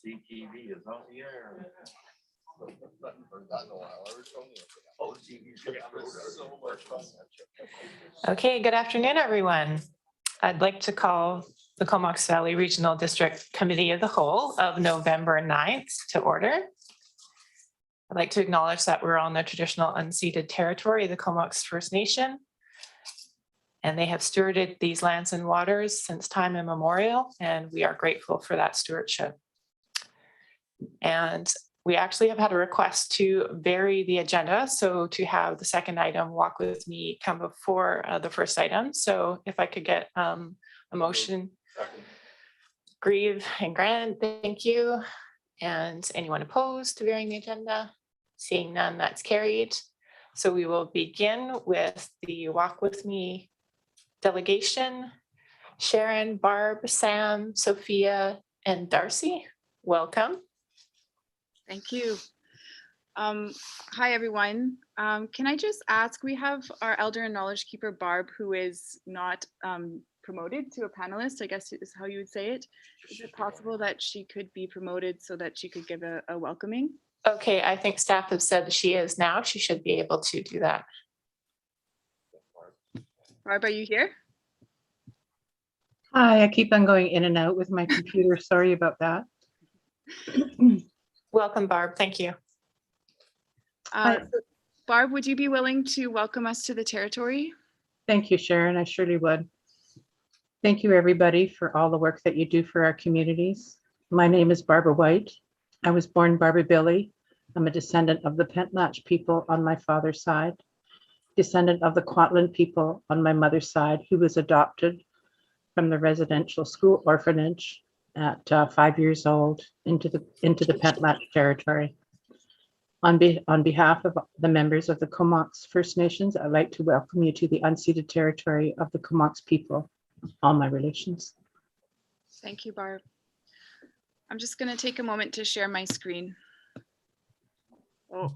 CTV is on the air. Okay, good afternoon, everyone. I'd like to call the Comox Valley Regional District Committee of the Whole of November 9th to order. I'd like to acknowledge that we're on the traditional unceded territory of the Comox First Nation, and they have stewarded these lands and waters since time immemorial, and we are grateful for that stewardship. And we actually have had a request to vary the agenda, so to have the second item, Walk With Me, come before the first item. So if I could get a motion. Grieve and Grant, thank you. And anyone opposed to varying the agenda? Seeing none, that's carried. So we will begin with the Walk With Me delegation. Sharon, Barb, Sam, Sophia, and Darcy, welcome. Thank you. Hi, everyone. Can I just ask, we have our elder and knowledge keeper, Barb, who is not promoted to a panelist, I guess is how you would say it. Is it possible that she could be promoted so that she could give a welcoming? Okay, I think staff have said that she is now. She should be able to do that. Barb, are you here? Hi, I keep on going in and out with my computer. Sorry about that. Welcome, Barb. Thank you. Barb, would you be willing to welcome us to the territory? Thank you, Sharon. I surely would. Thank you, everybody, for all the work that you do for our communities. My name is Barbara White. I was born Barbara Billy. I'm a descendant of the Pentlatch people on my father's side, descendant of the Kwantlen people on my mother's side, who was adopted from the residential school orphanage at 5 years old into the Pentlatch territory. On behalf of the members of the Comox First Nations, I'd like to welcome you to the unceded territory of the Comox people, all my relations. Thank you, Barb. I'm just going to take a moment to share my screen. Oh,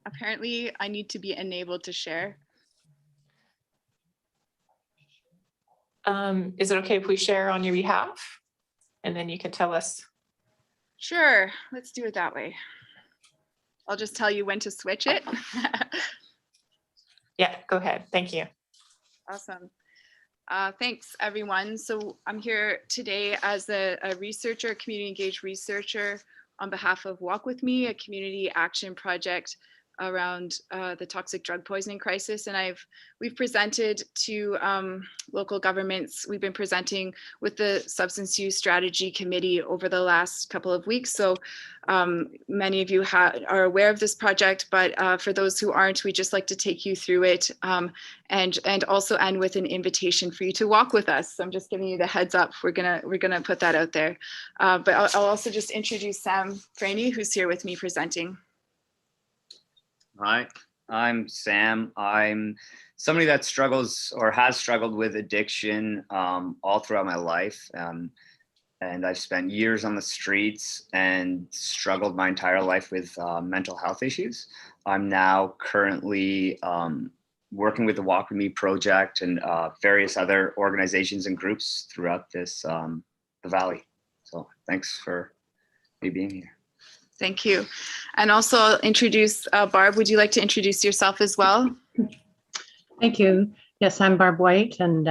apparently I need to be enabled to share. Is it okay if we share on your behalf? And then you can tell us. Sure, let's do it that way. I'll just tell you when to switch it. Yeah, go ahead. Thank you. Awesome. Thanks, everyone. So I'm here today as a researcher, community engaged researcher on behalf of Walk With Me, a community action project around the toxic drug poisoning crisis. And we've presented to local governments. We've been presenting with the Substance Use Strategy Committee over the last couple of weeks. So many of you are aware of this project, but for those who aren't, we just like to take you through it and also end with an invitation for you to walk with us. So I'm just giving you the heads up. We're gonna put that out there. But I'll also just introduce Sam Franey, who's here with me presenting. Hi, I'm Sam. I'm somebody that struggles or has struggled with addiction all throughout my life. And I've spent years on the streets and struggled my entire life with mental health issues. I'm now currently working with the Walk With Me project and various other organizations and groups throughout this the Valley. So thanks for me being here. Thank you. And also I'll introduce Barb. Would you like to introduce yourself as well? Thank you. Yes, I'm Barb White, and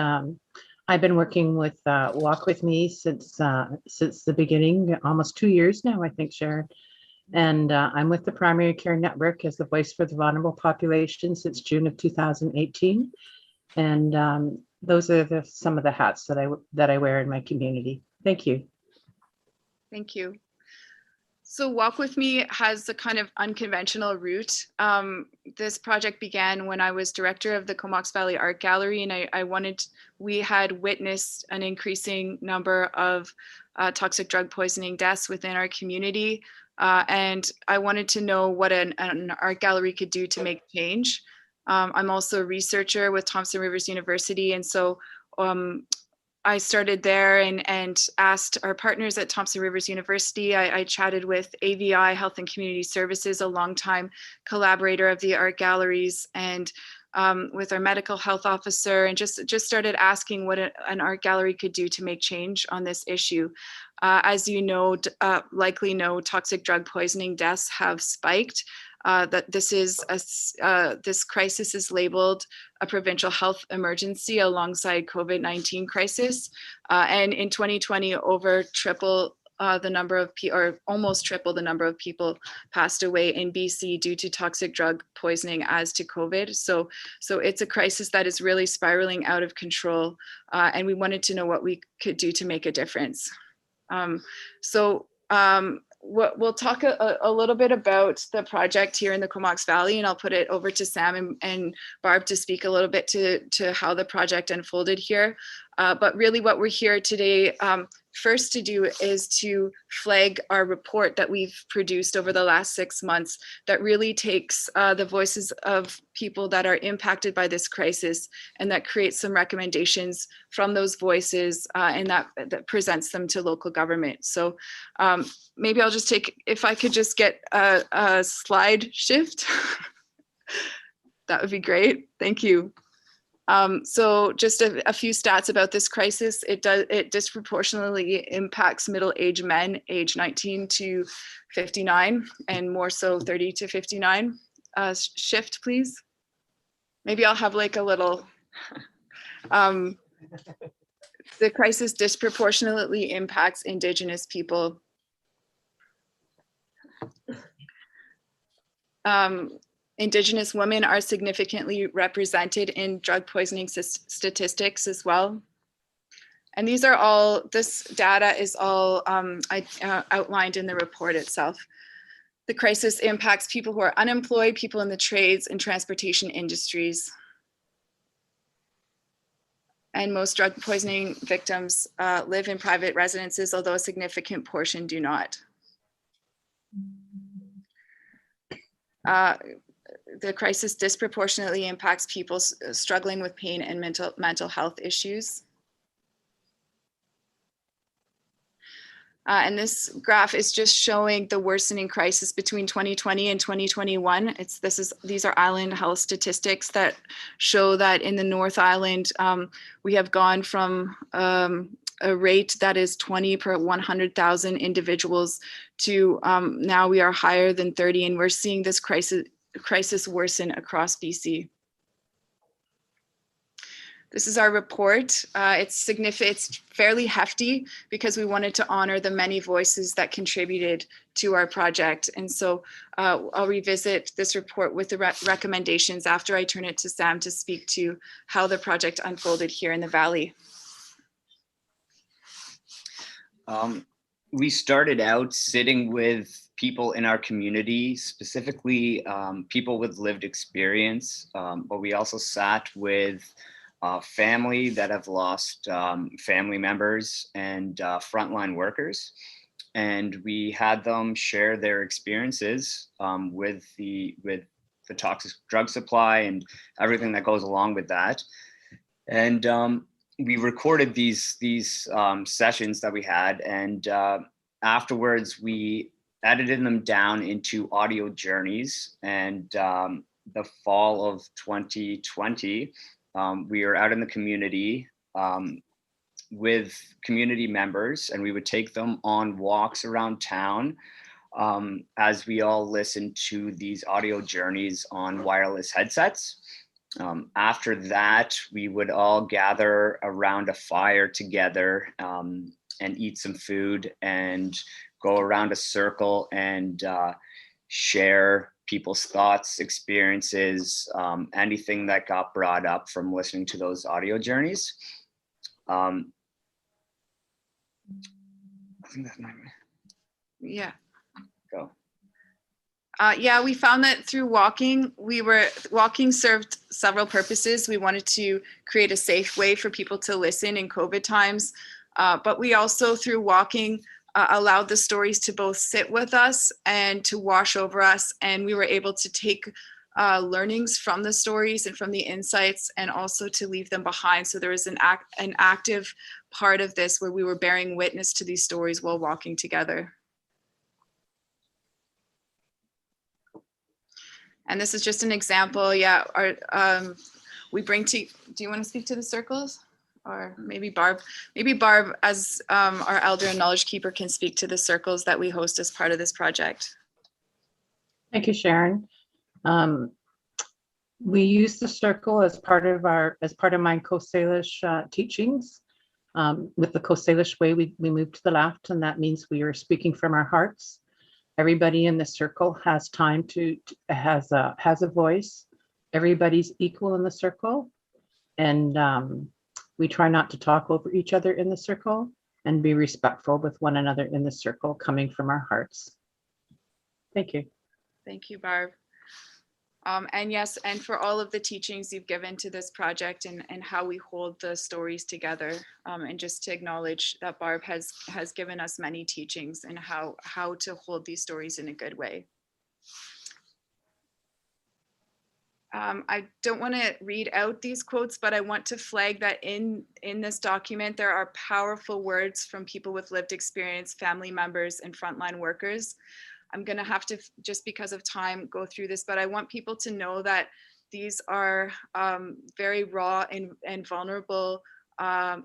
I've been working with Walk With Me since the beginning, almost 2 years now, I think, Sharon. And I'm with the Primary Care Network as the voice for the vulnerable population since June of 2018. And those are some of the hats that I wear in my community. Thank you. Thank you. So Walk With Me has a kind of unconventional route. This project began when I was director of the Comox Valley Art Gallery, and we had witnessed an increasing number of toxic drug poisoning deaths within our community. And I wanted to know what an art gallery could do to make change. I'm also a researcher with Thompson Rivers University, and so I started there and asked our partners at Thompson Rivers University. I chatted with AVI Health and Community Services, a longtime collaborator of the art galleries, and with our medical health officer, and just started asking what an art gallery could do to make change on this issue. As you know, likely know, toxic drug poisoning deaths have spiked. That this crisis is labeled a provincial health emergency alongside COVID-19 crisis. And in 2020, over triple the number of or almost triple the number of people passed away in BC due to toxic drug poisoning as to COVID. So it's a crisis that is really spiraling out of control. And we wanted to know what we could do to make a difference. We'll talk a little bit about the project here in the Comox Valley, and I'll put it over to Sam and Barb to speak a little bit to how the project unfolded here. But really what we're here today first to do is to flag our report that we've produced over the last 6 months that really takes the voices of people that are impacted by this crisis and that creates some recommendations from those voices and that presents them to local government. So maybe I'll just take, if I could just get a slide shift, that would be great. Thank you. So just a few stats about this crisis. It disproportionately impacts middle-aged men age 19 to 59 and more so 30 to 59. Shift, please. Maybe I'll have like a little, the crisis disproportionately impacts Indigenous people. Indigenous women are significantly represented in drug poisoning statistics as well. And these are all, this data is all outlined in the report itself. The crisis impacts people who are unemployed, people in the trades and transportation industries. And most drug poisoning victims live in private residences, although a significant portion do not. The crisis disproportionately impacts people struggling with pain and mental health issues. And this graph is just showing the worsening crisis between 2020 and 2021. These are island health statistics that show that in the North Island, we have gone from a rate that is 20 per 100,000 individuals to now we are higher than 30, and we're seeing this crisis worsen across BC. This is our report. It's fairly hefty because we wanted to honor the many voices that contributed to our project. And so I'll revisit this report with the recommendations after I turn it to Sam to speak to how the project unfolded here in the Valley. We started out sitting with people in our community, specifically people with lived experience, but we also sat with family that have lost family members and frontline workers. And we had them share their experiences with the toxic drug supply and everything that goes along with that. And we recorded these sessions that we had, and afterwards we edited them down into audio journeys. And the fall of 2020, we were out in the community with community members, and we would take them on walks around town as we all listened to these audio journeys on wireless headsets. After that, we would all gather around a fire together and eat some food and go around a circle and share people's thoughts, experiences, anything that got brought up from listening to those audio journeys. I think that might be. Yeah. Go. Yeah, we found that through walking served several purposes. We wanted to create a safe way for people to listen in COVID times, but we also, through walking, allowed the stories to both sit with us and to wash over us. And we were able to take learnings from the stories and from the insights, and also to leave them behind. So there was an active part of this where we were bearing witness to these stories while walking together. And this is just an example. Yeah, we bring to, do you want to speak to the circles? Or maybe Barb, as our elder and knowledge keeper, can speak to the circles that we host as part of this project. Thank you, Sharon. We use the circle as part of my Coast Salish teachings. With the Coast Salish way, we move to the left, and that means we are speaking from our hearts. Everybody in the circle has time has a voice. Everybody's equal in the circle, and we try not to talk over each other in the circle and be respectful with one another in the circle, coming from our hearts. Thank you. Thank you, Barb. And yes, and for all of the teachings you've given to this project and how we hold the stories together. And just to acknowledge that Barb has given us many teachings and how to hold these stories in a good way. I don't want to read out these quotes, but I want to flag that in this document, there are powerful words from people with lived experience, family members, and frontline workers. I'm going to have to, just because of time, go through this, but I want people to know that these are very raw and vulnerable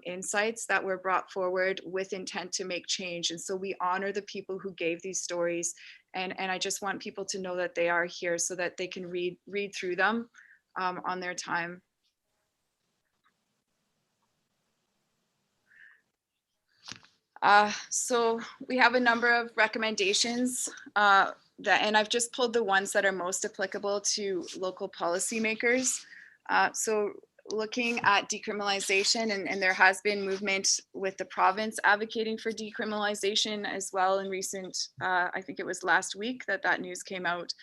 insights that were brought forward with intent to make change. And so we honor the people who gave these stories. And I just want people to know that they are here so that they can read through them on their time. So we have a number of recommendations and I've just pulled the ones that are most applicable to local policymakers. So looking at decriminalization, and there has been movement with the province advocating for decriminalization as well in recent, I think it was last week that news came out.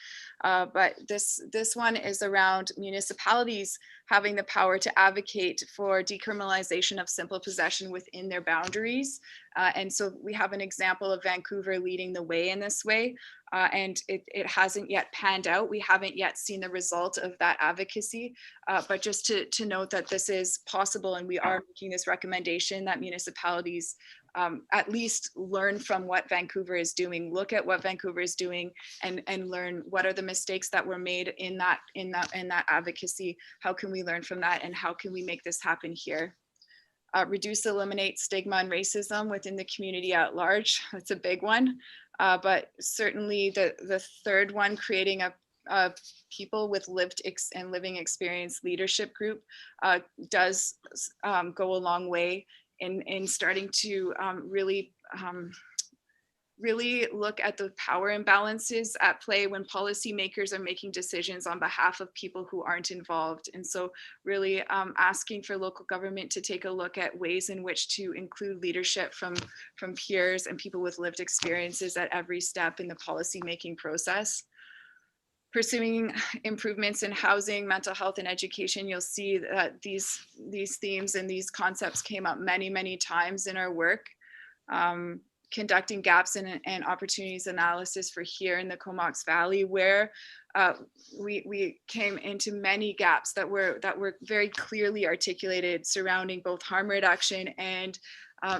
But this one is around municipalities having the power to advocate for decriminalization of simple possession within their boundaries. And so we have an example of Vancouver leading the way in this way. And it hasn't yet panned out. We haven't yet seen the result of that advocacy, but just to note that this is possible, and we are making this recommendation that municipalities at least learn from what Vancouver is doing, look at what Vancouver is doing, and learn what are the mistakes that were made in that advocacy. How can we learn from that, and how can we make this happen here? Reduce, eliminate stigma and racism within the community at large. That's a big one. But certainly the third one, creating a people with lived and living experience leadership group does go a long way in starting to really look at the power imbalances at play when policymakers are making decisions on behalf of people who aren't involved. And so really asking for local government to take a look at ways in which to include leadership from peers and people with lived experiences at every step in the policymaking process. Pursuing improvements in housing, mental health, and education. You'll see that these themes and these concepts came up many, many times in our work. Conducting gaps and opportunities analysis for here in the Comox Valley, where we came into many gaps that were very clearly articulated surrounding both harm reduction and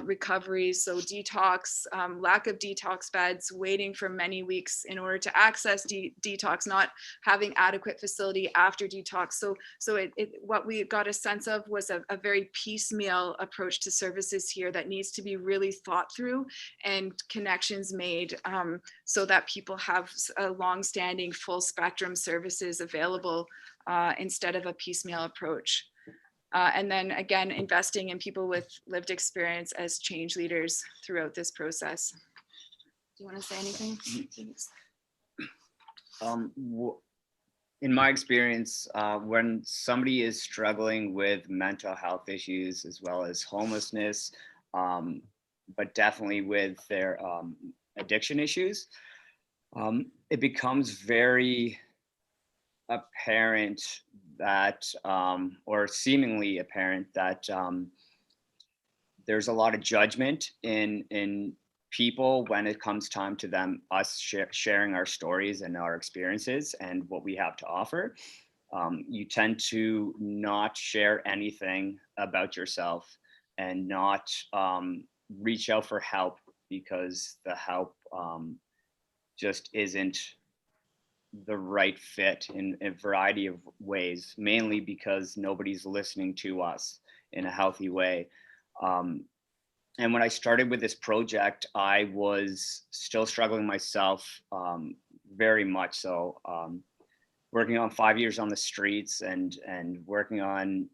recovery. So detox, lack of detox beds, waiting for many weeks in order to access detox, not having adequate facility after detox. So what we got a sense of was a very piecemeal approach to services here that needs to be really thought through and connections made so that people have a long-standing full spectrum services available instead of a piecemeal approach. And then again, investing in people with lived experience as change leaders throughout this process. Do you want to say anything? In my experience, when somebody is struggling with mental health issues as well as homelessness, but definitely with their addiction issues, it becomes very apparent that, or seemingly apparent that there's a lot of judgment in people when it comes time to us sharing our stories and our experiences and what we have to offer. You tend to not share anything about yourself and not reach out for help because the help just isn't the right fit in a variety of ways, mainly because nobody's listening to us in a healthy way. And when I started with this project, I was still struggling myself, very much so. Working on 5 years on the streets and working on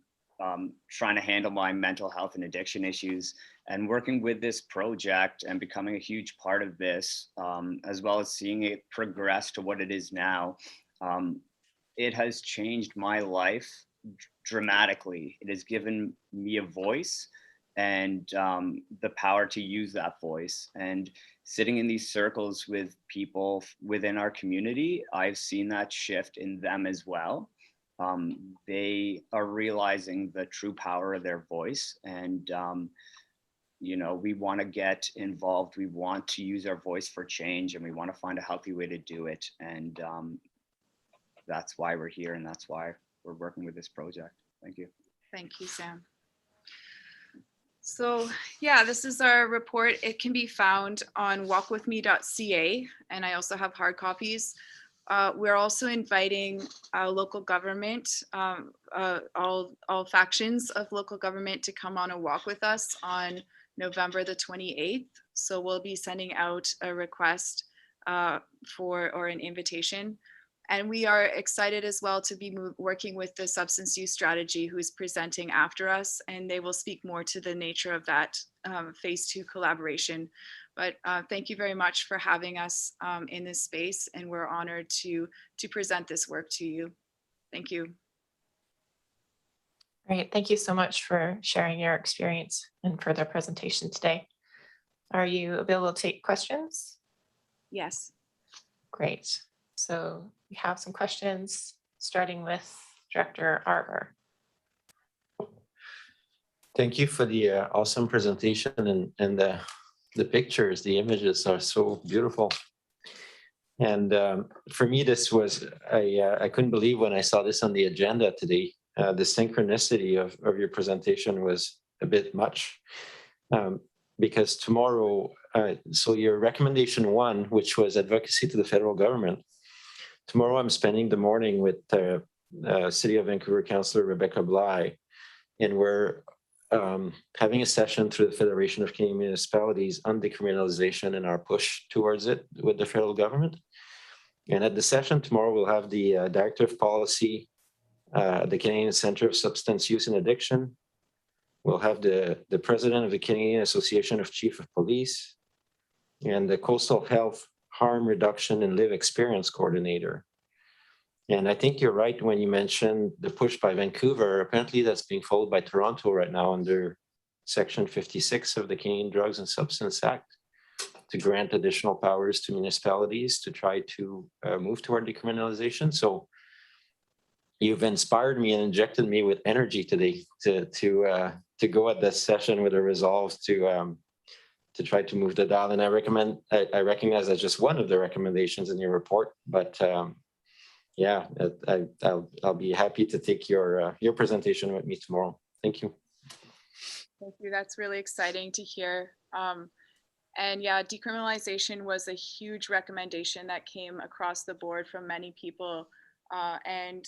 trying to handle my mental health and addiction issues, and working with this project and becoming a huge part of this, as well as seeing it progress to what it is now. It has changed my life dramatically. It has given me a voice and the power to use that voice. And sitting in these circles with people within our community, I've seen that shift in them as well. They are realizing the true power of their voice, and you know, we want to get involved. We want to use our voice for change, and we want to find a healthy way to do it. And that's why we're here, and that's why we're working with this project. Thank you. Thank you, Sam. So yeah, this is our report. It can be found on walkwithme.ca, and I also have hard copies. We're also inviting local government, all factions of local government, to come on a walk with us on November the 28th. So we'll be sending out a request or an invitation. And we are excited as well to be working with the substance use strategy, who's presenting after us, and they will speak more to the nature of that phase 2 collaboration. But thank you very much for having us in this space, and we're honored to present this work to you. Thank you. Great. Thank you so much for sharing your experience and for the presentation today. Are you available to take questions? Yes. Great. So we have some questions, starting with Director Arbor. Thank you for the awesome presentation, and the pictures, the images are so beautiful. And for me, this was, I couldn't believe when I saw this on the agenda today. The synchronicity of your presentation was a bit much, because tomorrow, so your recommendation 1, which was advocacy to the federal government, tomorrow I'm spending the morning with City of Vancouver Councillor Rebecca Bly, and we're having a session through the Federation of Canadian Municipalities on decriminalization and our push towards it with the federal government. And at the session tomorrow, we'll have the Director of Policy, the Canadian Centre of Substance Use and Addiction. We'll have the President of the Canadian Association of Chief of Police, and the Coastal Health Harm Reduction and Live Experience Coordinator. And I think you're right when you mentioned the push by Vancouver. Apparently that's being followed by Toronto right now under Section 56 of the Canadian Drugs and Substance Act, to grant additional powers to municipalities to try to move toward decriminalization. So you've inspired me and injected me with energy today to go at this session with a resolve to try to move the dial. And I recognize that's just one of the recommendations in your report, but yeah, I'll be happy to take your presentation with me tomorrow. Thank you. Thank you. That's really exciting to hear. And yeah, decriminalization was a huge recommendation that came across the board from many people. And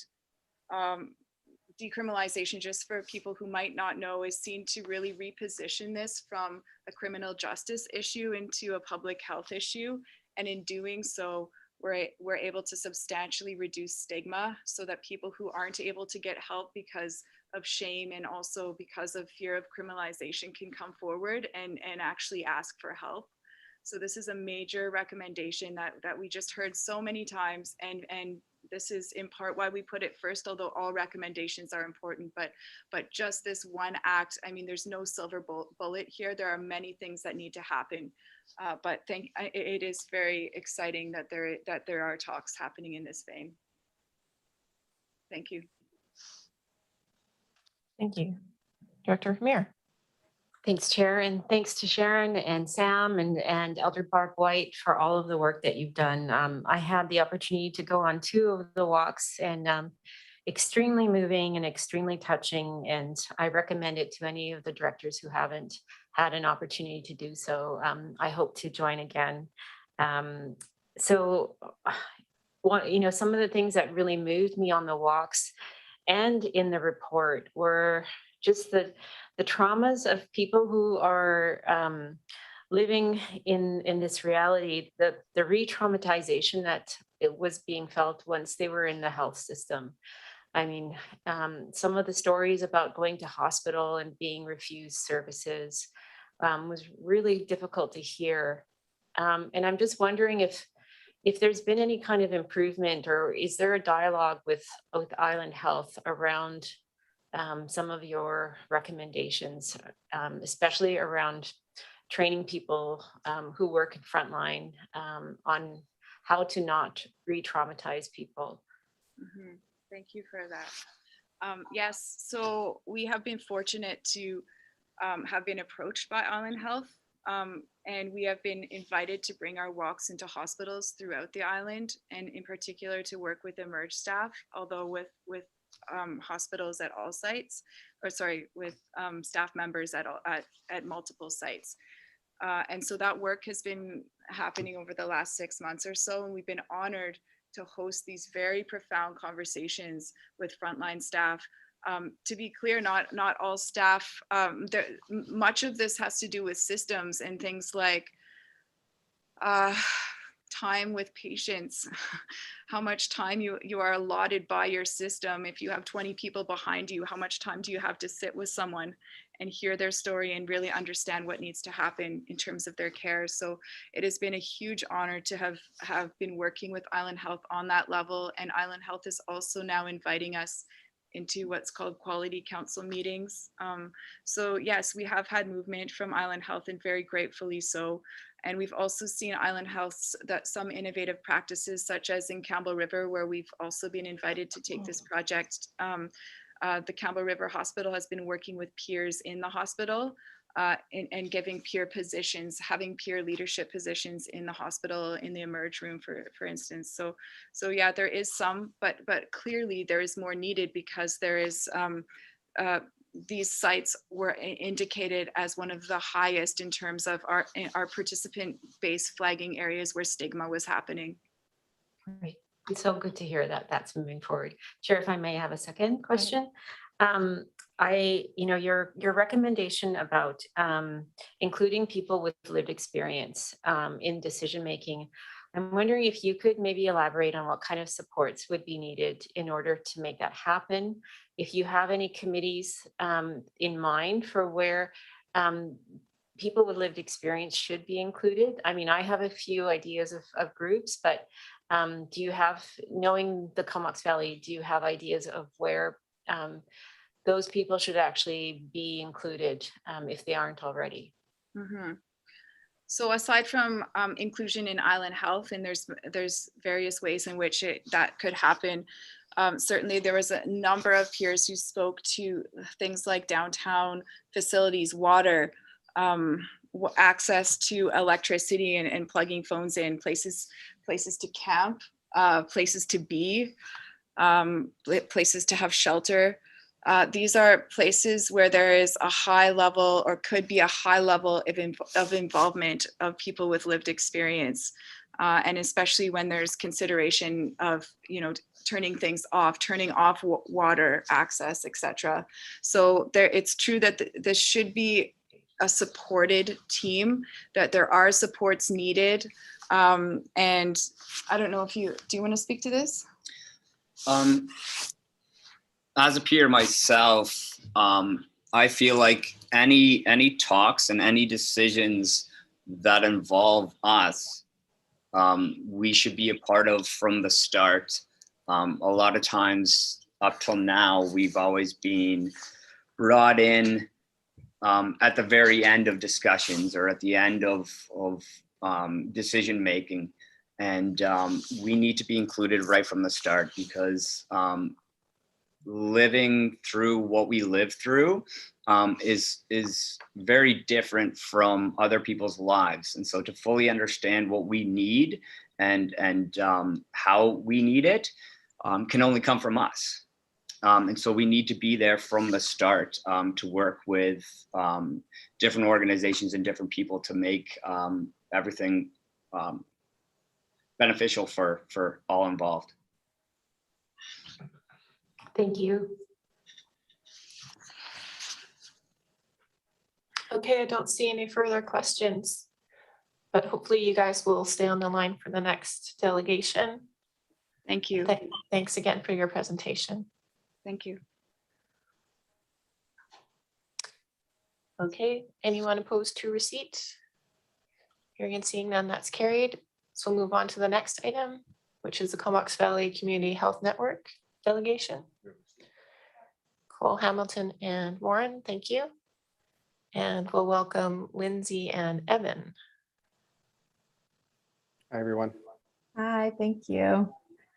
decriminalization, just for people who might not know, is seen to really reposition this from a criminal justice issue into a public health issue. And in doing so, we're able to substantially reduce stigma, so that people who aren't able to get help because of shame and also because of fear of criminalization can come forward and actually ask for help. So this is a major recommendation that we just heard so many times, and this is in part why we put it first, although all recommendations are important, but just this one act, I mean, there's no silver bullet here. There are many things that need to happen, but it is very exciting that there are talks happening in this vein. Thank you. Thank you. Director Hamir. Thanks, Chair, and thanks to Sharon and Sam and Elder Barb White for all of the work that you've done. I had the opportunity to go on 2 of the walks, and extremely moving and extremely touching, and I recommend it to any of the directors who haven't had an opportunity to do so. I hope to join again. So some of the things that really moved me on the walks and in the report were just the traumas of people who are living in this reality, the re-traumatization that it was being felt once they were in the health system. I mean, some of the stories about going to hospital and being refused services was really difficult to hear. And I'm just wondering if there's been any kind of improvement, or is there a dialogue with Island Health around some of your recommendations, especially around training people who work in frontline on how to not re-traumatize people? Mhm. Thank you for that. Yes, so we have been fortunate to have been approached by Island Health, and we have been invited to bring our walks into hospitals throughout the island, and in particular to work with emerge staff, although with hospitals at all sites, or sorry, with staff members at multiple sites. And so that work has been happening over the last 6 months or so, and we've been honored to host these very profound conversations with frontline staff. To be clear, not all staff, much of this has to do with systems and things like time with patients, how much time you are allotted by your system. If you have 20 people behind you, how much time do you have to sit with someone and hear their story and really understand what needs to happen in terms of their care? So it has been a huge honor to have been working with Island Health on that level. And Island Health is also now inviting us into what's called quality council meetings. So yes, we have had movement from Island Health, and very gratefully so. And we've also seen Island Health that some innovative practices, such as in Campbell River, where we've also been invited to take this project. The Campbell River Hospital has been working with peers in the hospital and giving peer positions, having peer leadership positions in the hospital, in the emerge room, for instance. So yeah, there is some, but clearly there is more needed, because there is these sites were indicated as one of the highest in terms of our participant-based flagging areas where stigma was happening. Great. It's so good to hear that that's moving forward. Chair, if I may have a second question. Your recommendation about including people with lived experience in decision making, I'm wondering if you could maybe elaborate on what kind of supports would be needed in order to make that happen. If you have any committees in mind for where people with lived experience should be included. I mean, I have a few ideas of groups, but do you have, knowing the Comox Valley, do you have ideas of where those people should actually be included if they aren't already? Mm-hmm. So aside from inclusion in Island Health, and there's various ways in which that could happen. Certainly there was a number of peers who spoke to things like downtown facilities, water, access to electricity and plugging phones in, places to camp, places to be, places to have shelter. These are places where there is a high level, or could be a high level of involvement of people with lived experience. And especially when there's consideration of, turning things off, turning off water access, etc. So it's true that this should be a supported team, that there are supports needed. And I don't know if do you want to speak to this? As a peer myself, I feel like any talks and any decisions that involve us, we should be a part of from the start. A lot of times up till now, we've always been brought in at the very end of discussions, or at the end of decision making. And we need to be included right from the start, because living through what we live through is very different from other people's lives. And so to fully understand what we need and how we need it can only come from us. And so we need to be there from the start to work with different organizations and different people to make everything beneficial for all involved. Thank you. Okay, I don't see any further questions, but hopefully you guys will stay on the line for the next delegation. Thank you. Thanks again for your presentation. Thank you. Okay, anyone opposed to receipt? Hearing and seeing none, that's carried. So we'll move on to the next item, which is the Comox Valley Community Health Network delegation. Cole, Hamilton, and Warren, thank you. And we'll welcome Lindsay and Evan. Hi, everyone. Hi, thank you.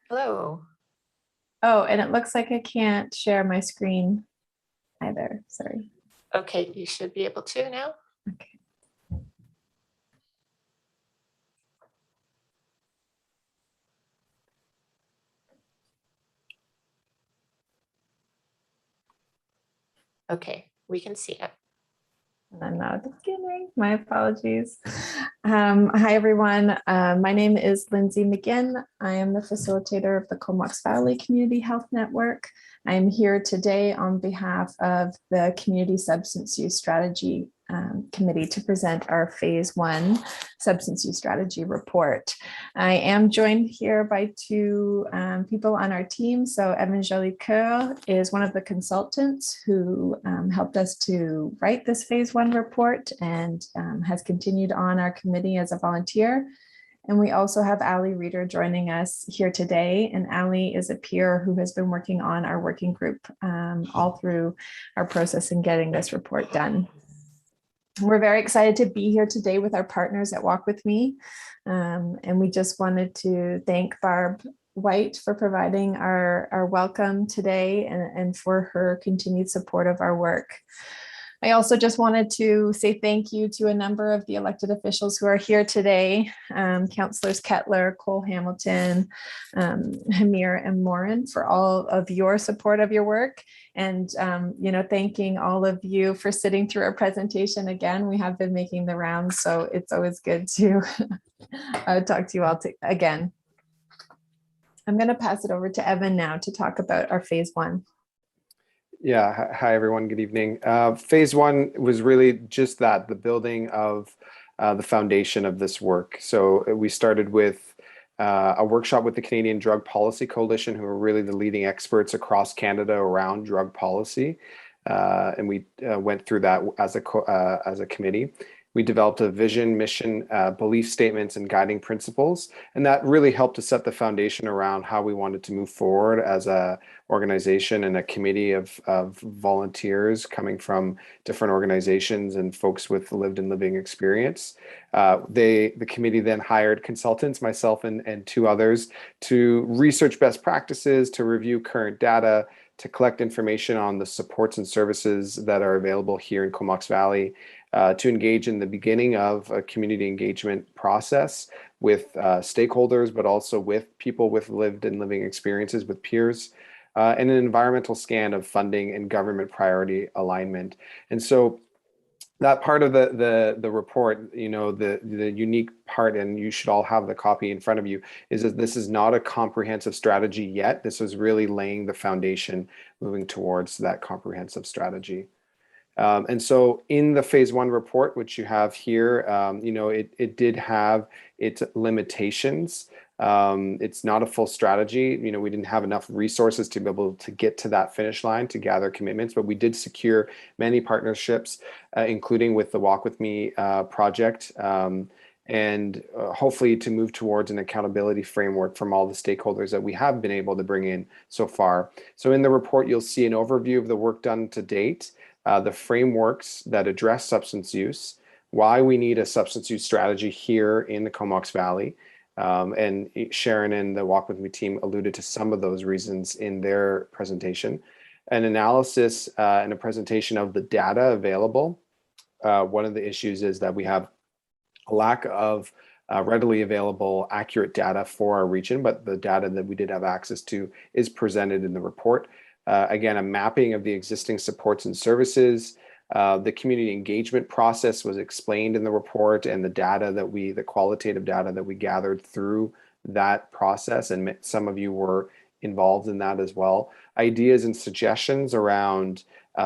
Hello. Oh, and it looks like I can't share my screen either. Sorry. Okay, you should be able to now. Okay. Okay, we can see it. And I'm not at the beginning. My apologies. Hi, everyone. My name is Lindsay McGinn. I am the facilitator of the Comox Valley Community Health Network. I'm here today on behalf of the Community Substance Use Strategy Committee to present our Phase 1 Substance Use Strategy report. I am joined here by two people on our team. So Evan Jolicoeur is one of the consultants who helped us to write this Phase 1 report and has continued on our committee as a volunteer. And we also have Ali Reeder joining us here today. And Ali is a peer who has been working on our working group all through our process in getting this report done. We're very excited to be here today with our partners at Walk With Me. And we just wanted to thank Barb White for providing our welcome today and for her continued support of our work. I also just wanted to say thank you to a number of the elected officials who are here today, Councillors Kettler, Cole Hamilton, Hamir, and Morin, for all of your support of your work. And, thanking all of you for sitting through our presentation again. We have been making the rounds, so it's always good to talk to you all again. I'm going to pass it over to Evan now to talk about our Phase 1. Yeah, hi everyone, good evening. Phase 1 was really just that, the building of the foundation of this work. So we started with a workshop with the Canadian Drug Policy Coalition, who are really the leading experts across Canada around drug policy. And we went through that as a committee. We developed a vision, mission, belief statements, and guiding principles. And that really helped to set the foundation around how we wanted to move forward as a organization and a committee of volunteers coming from different organizations and folks with lived and living experience. The committee then hired consultants, myself and two others, to research best practices, to review current data, to collect information on the supports and services that are available here in Comox Valley, to engage in the beginning of a community engagement process with stakeholders, but also with people with lived and living experiences, with peers, and an environmental scan of funding and government priority alignment. And so that part of the report, the unique part, and you should all have the copy in front of you, is that this is not a comprehensive strategy yet. This was really laying the foundation moving towards that comprehensive strategy. And so in the Phase 1 report, which you have here, it did have its limitations. It's not a full strategy. We didn't have enough resources to be able to get to that finish line to gather commitments, but we did secure many partnerships, including with the Walk With Me project, and hopefully to move towards an accountability framework from all the stakeholders that we have been able to bring in so far. So in the report, you'll see an overview of the work done to date, the frameworks that address substance use, why we need a substance use strategy here in the Comox Valley. And Sharon and the Walk With Me team alluded to some of those reasons in their presentation. An analysis and a presentation of the data available. One of the issues is that we have a lack of readily available, accurate data for our region, but the data that we did have access to is presented in the report. Again, a mapping of the existing supports and services. The community engagement process was explained in the report, and the qualitative data that we gathered through that process, and some of you were involved in that as well. Ideas and suggestions around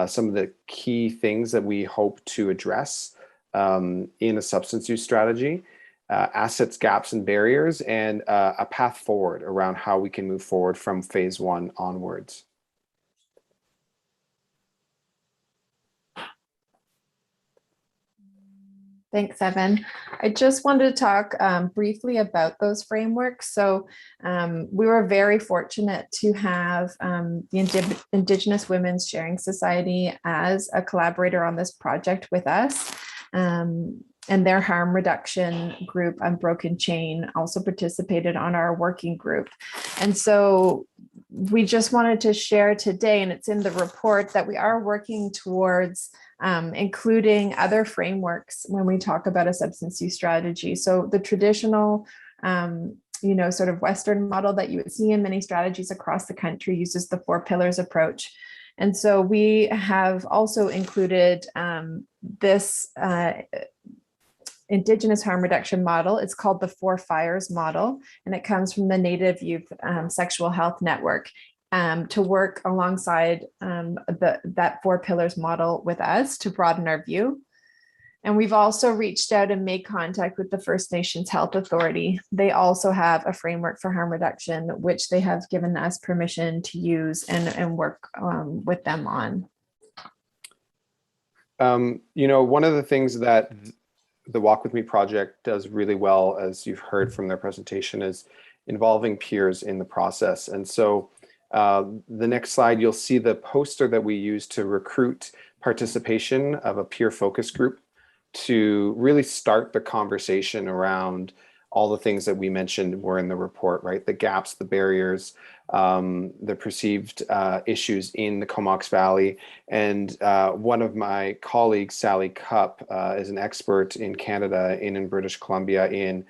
some of the key things that we hope to address in a substance use strategy, assets, gaps, and barriers, and a path forward around how we can move forward from phase 1 onwards. Thanks, Evan. I just wanted to talk briefly about those frameworks. So we were very fortunate to have the Indigenous Women's Sharing Society as a collaborator on this project with us. And their harm reduction group, Unbroken Chain, also participated on our working group. And so we just wanted to share today, and it's in the report, that we are working towards including other frameworks when we talk about a substance use strategy. So the traditional, sort of Western model that you would see in many strategies across the country uses the 4 pillars approach. And so we have also included this Indigenous harm reduction model. It's called the 4 Fires model, and it comes from the Native Youth Sexual Health Network to work alongside that 4 pillars model with us to broaden our view. And we've also reached out and made contact with the First Nations Health Authority. They also have a framework for harm reduction, which they have given us permission to use and work with them on. One of the things that the Walk With Me project does really well, as you've heard from their presentation, is involving peers in the process. And so the next slide, you'll see the poster that we use to recruit participation of a peer focus group to really start the conversation around all the things that we mentioned were in the report, right? The gaps, the barriers, the perceived issues in the Comox Valley. And one of my colleagues, Sally Cupp, is an expert in Canada and in British Columbia in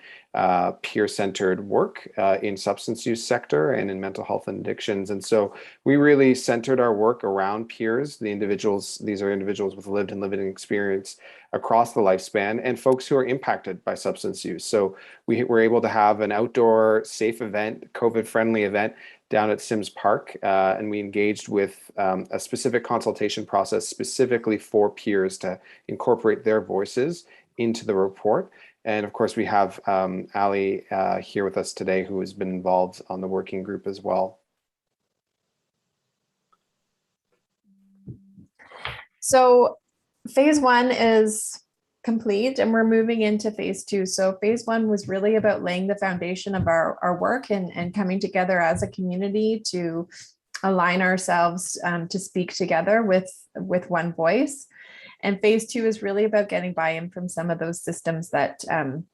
peer-centered work in substance use sector and in mental health and addictions. And so we really centered our work around peers, the individuals. These are individuals with lived and living experience across the lifespan and folks who are impacted by substance use. So we were able to have an outdoor safe event, COVID-friendly event down at Sims Park, and we engaged with a specific consultation process specifically for peers to incorporate their voices into the report. And of course, we have Ali here with us today, who has been involved on the working group as well. So phase 1 is complete and we're moving into phase 2. So phase 1 was really about laying the foundation of our work and coming together as a community to align ourselves to speak together with one voice. And phase 2 is really about getting buy-in from some of those systems that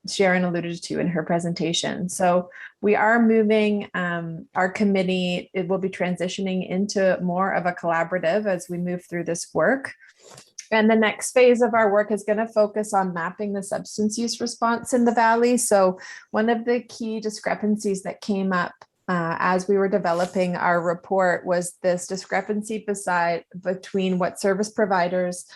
Sharon alluded to in her presentation. So we are moving our committee, it will be transitioning into more of a collaborative as we move through this work. And the next phase of our work is going to focus on mapping the substance use response in the Valley. So one of the key discrepancies that came up as we were developing our report was this discrepancy between what service providers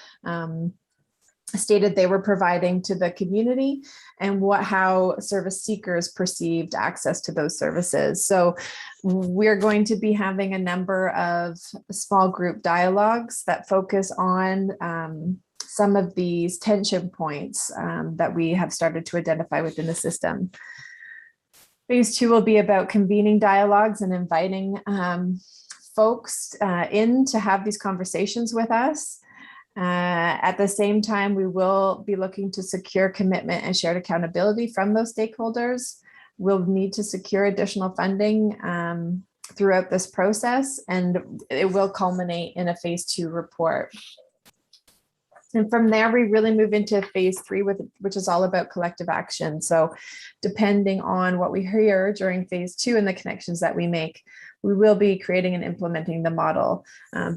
stated they were providing to the community and how service seekers perceived access to those services. So we're going to be having a number of small group dialogues that focus on some of these tension points that we have started to identify within the system. Phase 2 will be about convening dialogues and inviting folks in to have these conversations with us. At the same time, we will be looking to secure commitment and shared accountability from those stakeholders. We'll need to secure additional funding throughout this process, and it will culminate in a phase 2 report. And from there, we really move into phase 3, which is all about collective action. So depending on what we hear during phase 2 and the connections that we make, we will be creating and implementing the model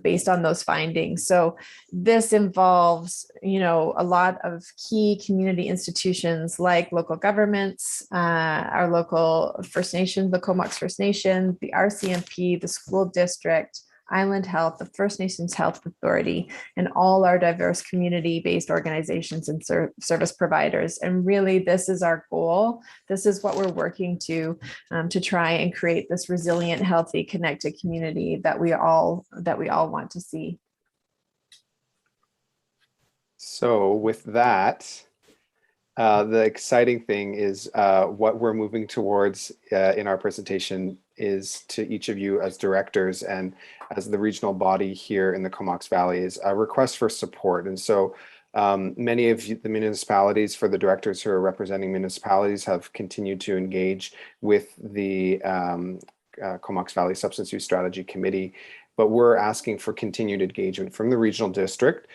based on those findings. So this involves, a lot of key community institutions like local governments, our local First Nation, the Comox First Nation, the RCMP, the school district, Island Health, the First Nations Health Authority, and all our diverse community-based organizations and service providers. And really, this is our goal. This is what we're working to try and create this resilient, healthy, connected community that we all want to see. So with that, the exciting thing is what we're moving towards in our presentation is to each of you as directors and as the regional body here in the Comox Valley is a request for support. And so many of the municipalities, for the directors who are representing municipalities, have continued to engage with the Comox Valley Substance Use Strategy Committee, but we're asking for continued engagement from the regional district,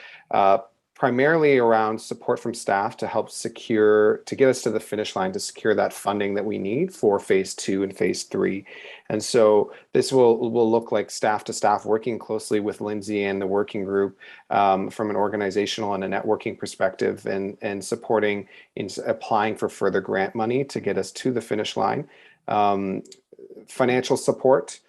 primarily around support from staff to help get us to the finish line, to secure that funding that we need for phase 2 and phase 3. And so this will look like staff to staff working closely with Lindsay and the working group from an organizational and a networking perspective, and supporting in applying for further grant money to get us to the finish line. Financial support,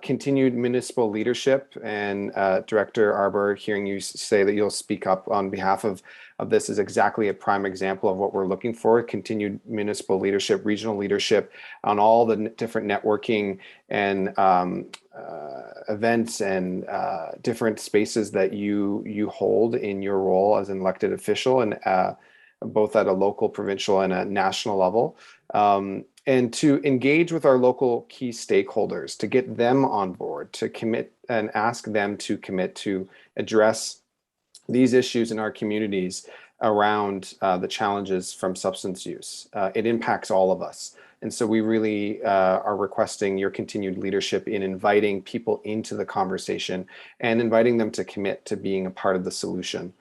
continued municipal leadership, and Director Arbor, hearing you say that you'll speak up on behalf of this is exactly a prime example of what we're looking for. Continued municipal leadership, regional leadership on all the different networking and events and different spaces that you hold in your role as an elected official, and both at a local, provincial, and a national level. And to engage with our local key stakeholders, to get them on board, to commit and ask them to commit to address these issues in our communities around the challenges from substance use. It impacts all of us. And so we really are requesting your continued leadership in inviting people into the conversation and inviting them to commit to being a part of the solution.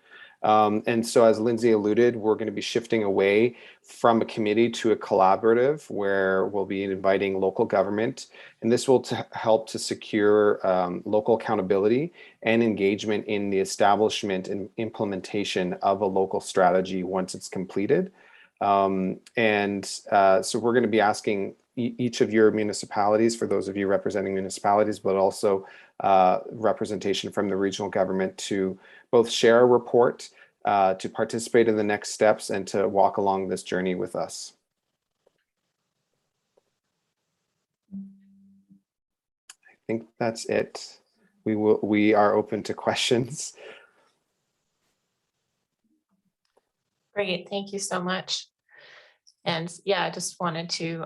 And so, as Lindsay alluded, we're going to be shifting away from a committee to a collaborative where we'll be inviting local government, and this will help to secure local accountability and engagement in the establishment and implementation of a local strategy once it's completed. So we're going to be asking each of your municipalities, for those of you representing municipalities, but also representation from the regional government, to both share a report, to participate in the next steps, and to walk along this journey with us. I think that's it. We are open to questions. Great, thank you so much. And yeah, I just wanted to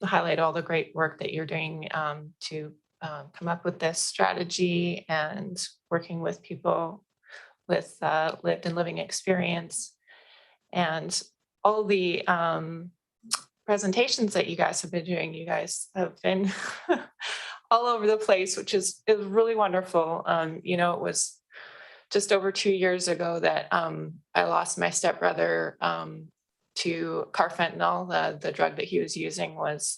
highlight all the great work that you're doing to come up with this strategy, and working with people with lived and living experience, and all the presentations that you guys have been doing. You guys have been all over the place, which is really wonderful. You know, it was just over 2 years ago that I lost my stepbrother to carfentanil. The drug that he was using was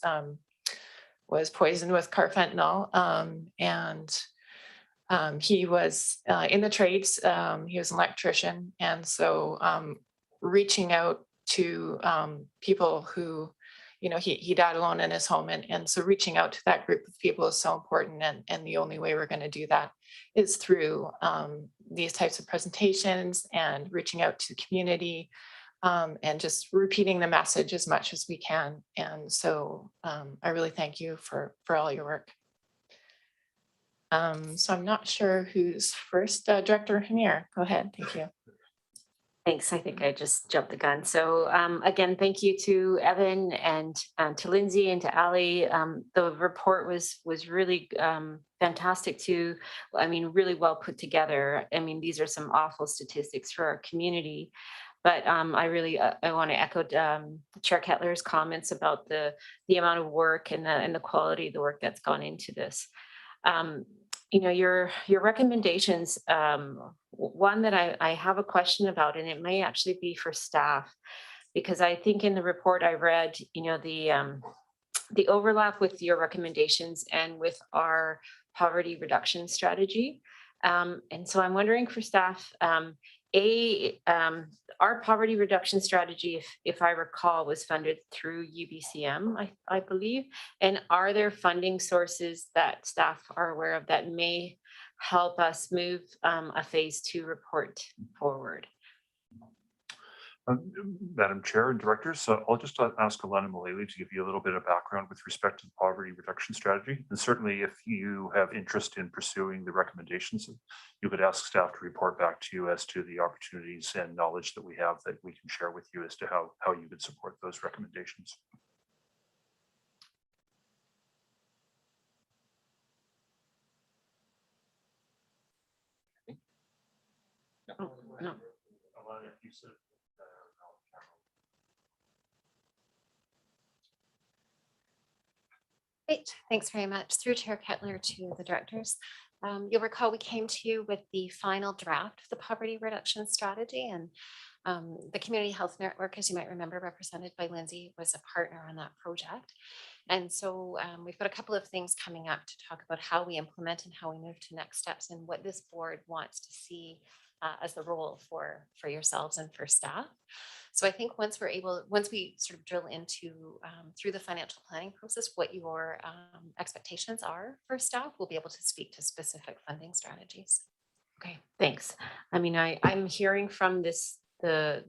poisoned with carfentanil, and he was in the trades. He was an electrician, and so reaching out to people who, you know, he died alone in his home, and so reaching out to that group of people is so important, and the only way we're going to do that is through these types of presentations and reaching out to the community, and just repeating the message as much as we can. And so I really thank you for all your work. So I'm not sure who's first. Director Hamir, go ahead. Thank you. Thanks. I think I just jumped the gun. So again, thank you to Evan and to Lindsay and to Ali. The report was really fantastic too. I mean, really well put together. I mean, these are some awful statistics for our community. But I want to echo Chair Kettler's comments about the amount of work and the quality of the work that's gone into this. You know, your recommendations, one that I have a question about, and it may actually be for staff, because I think in the report I read, you know, the overlap with your recommendations and with our poverty reduction strategy. And so I'm wondering for staff, our poverty reduction strategy, if I recall, was funded through UBCM, I believe. And are there funding sources that staff are aware of that may help us move a phase 2 report forward? Madam Chair and Directors, so I'll just ask Alana Mullally to give you a little bit of background with respect to the poverty reduction strategy. And certainly if you have interest in pursuing the recommendations, you could ask staff to report back to you as to the opportunities and knowledge that we have that we can share with you as to how you could support those recommendations. Oh, no. Alana, if you said, Great, thanks very much. Through Chair Kettler to the directors. You'll recall we came to you with the final draft of the poverty reduction strategy, and the Community Health Network, as you might remember, represented by Lindsay, was a partner on that project. And so we've got a couple of things coming up to talk about how we implement and how we move to next steps and what this board wants to see as the role for yourselves and for staff. So I think once we sort of drill into through the financial planning process, what your expectations are for staff, we'll be able to speak to specific funding strategies. Okay, thanks. I mean, I'm hearing from the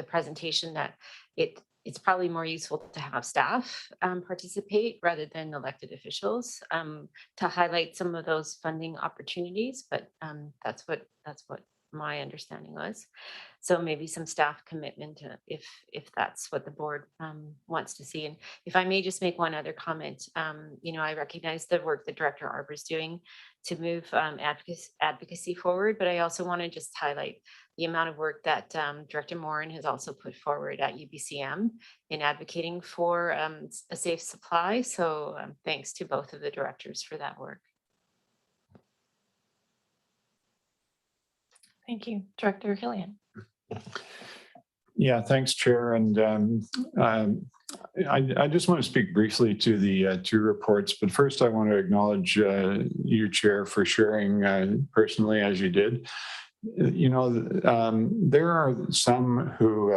presentation that it's probably more useful to have staff participate rather than elected officials to highlight some of those funding opportunities. But that's what my understanding was. So maybe some staff commitment if that's what the board wants to see. And if I may just make one other comment, I recognize the work that Director Arbour is doing to move advocacy forward, but I also want to just highlight the amount of work that Director Morin has also put forward at UBCM in advocating for a safe supply. So thanks to both of the directors for that work. Thank you, Director Hillian. Yeah, thanks, Chair. And I just want to speak briefly to the 2 reports, but first I want to acknowledge you, Chair, for sharing personally as you did. There are some who,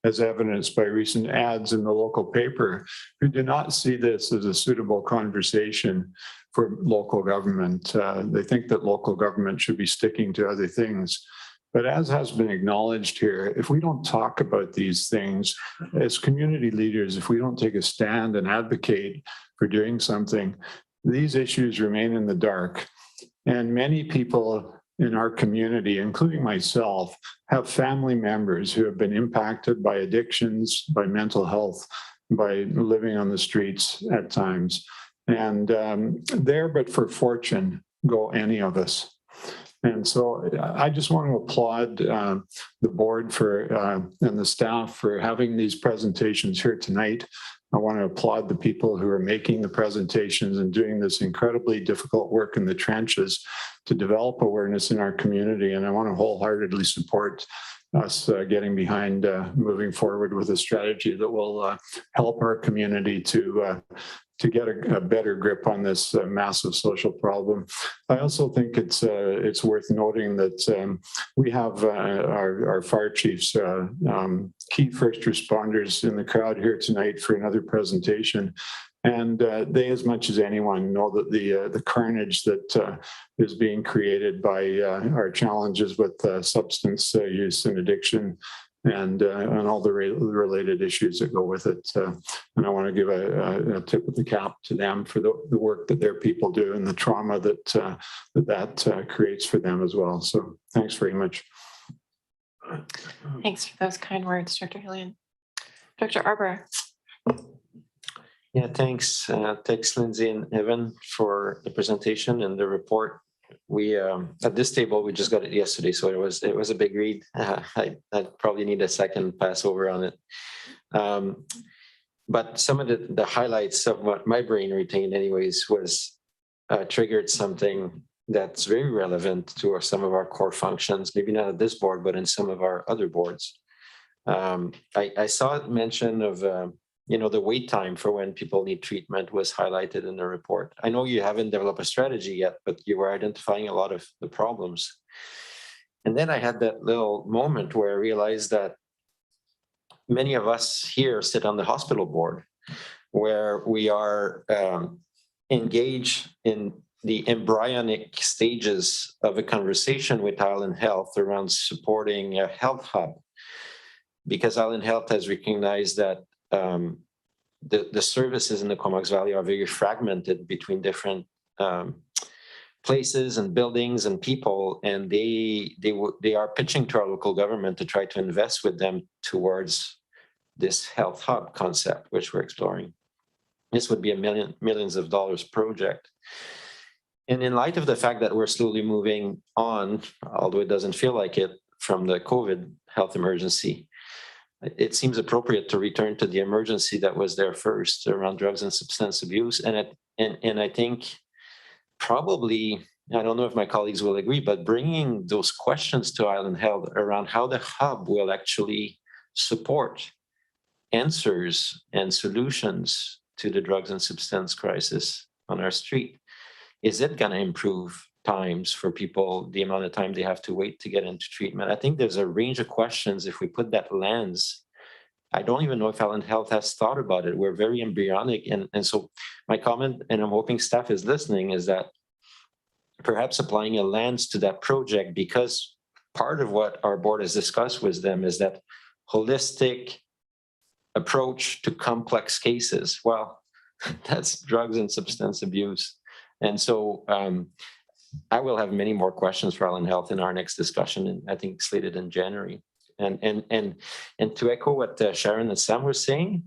as evidenced by recent ads in the local paper, who do not see this as a suitable conversation for local government. They think that local government should be sticking to other things. But as has been acknowledged here, if we don't talk about these things as community leaders, if we don't take a stand and advocate for doing something, these issues remain in the dark. And many people in our community, including myself, have family members who have been impacted by addictions, by mental health, by living on the streets at times. And there, but for fortune, go any of us. And so I just want to applaud the board and the staff for having these presentations here tonight. I want to applaud the people who are making the presentations and doing this incredibly difficult work in the trenches to develop awareness in our community. And I want to wholeheartedly support us getting behind moving forward with a strategy that will help our community to get a better grip on this massive social problem. I also think it's worth noting that we have our fire chiefs, key first responders in the crowd here tonight for another presentation. And they, as much as anyone, know that the carnage that is being created by our challenges with substance use and addiction and all the related issues that go with it. And I want to give a tip of the cap to them for the work that their people do and the trauma that creates for them as well. So thanks very much. Thanks for those kind words, Director Hillian. Director Arbour. Yeah, thanks. Thanks, Lindsay and Evan, for the presentation and the report. We at this table, we just got it yesterday, so it was a big read. I probably need a second pass over on it. But some of the highlights of what my brain retained anyways was triggered something that's very relevant to some of our core functions, maybe not at this board, but in some of our other boards. I saw it mention of the wait time for when people need treatment was highlighted in the report. I know you haven't developed a strategy yet, but you were identifying a lot of the problems. And then I had that little moment where I realized that many of us here sit on the hospital board, where we are engaged in the embryonic stages of a conversation with Island Health around supporting a health hub, because Island Health has recognized that the services in the Comox Valley are very fragmented between different places and buildings and people, and they are pitching to our local government to try to invest with them towards this health hub concept, which we're exploring. This would be a millions of dollars project. And in light of the fact that we're slowly moving on, although it doesn't feel like it, from the COVID health emergency, it seems appropriate to return to the emergency that was there first around drugs and substance abuse. And I think probably, I don't know if my colleagues will agree, but bringing those questions to Island Health around how the hub will actually support answers and solutions to the drugs and substance crisis on our street. Is it going to improve times for people, the amount of time they have to wait to get into treatment? I think there's a range of questions if we put that lens. I don't even know if Island Health has thought about it. We're very embryonic. And so my comment, and I'm hoping staff is listening, is that perhaps applying a lens to that project, because part of what our board has discussed with them is that holistic approach to complex cases. Well, that's drugs and substance abuse. And so I will have many more questions for Island Health in our next discussion, and I think slated in January. And to echo what Sharon and Sam were saying,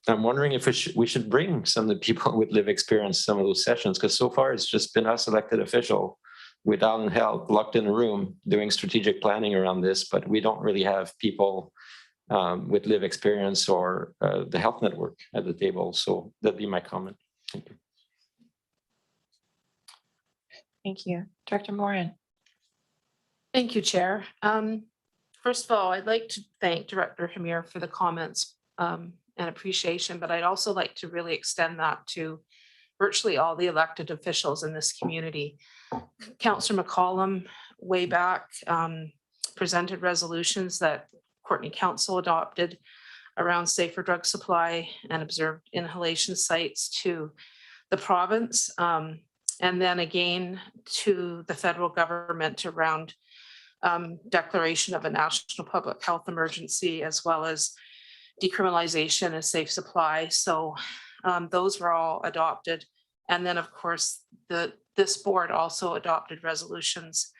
I'm wondering if we should bring some of the people with lived experience to some of those sessions, because so far it's just been us elected official with Island Health locked in a room doing strategic planning around this, but we don't really have people with lived experience or the health network at the table. So that'd be my comment. Thank you. Thank you. Director Morin. Thank you, Chair. First of all, I'd like to thank Director Hamir for the comments and appreciation, but I'd also like to really extend that to virtually all the elected officials in this community. Councillor McCollum, way back, presented resolutions that Courtney Council adopted around safer drug supply and observed inhalation sites to the province. And then again to the federal government around declaration of a national public health emergency, as well as decriminalization and safe supply. So those were all adopted. And then of course, this board also adopted resolutions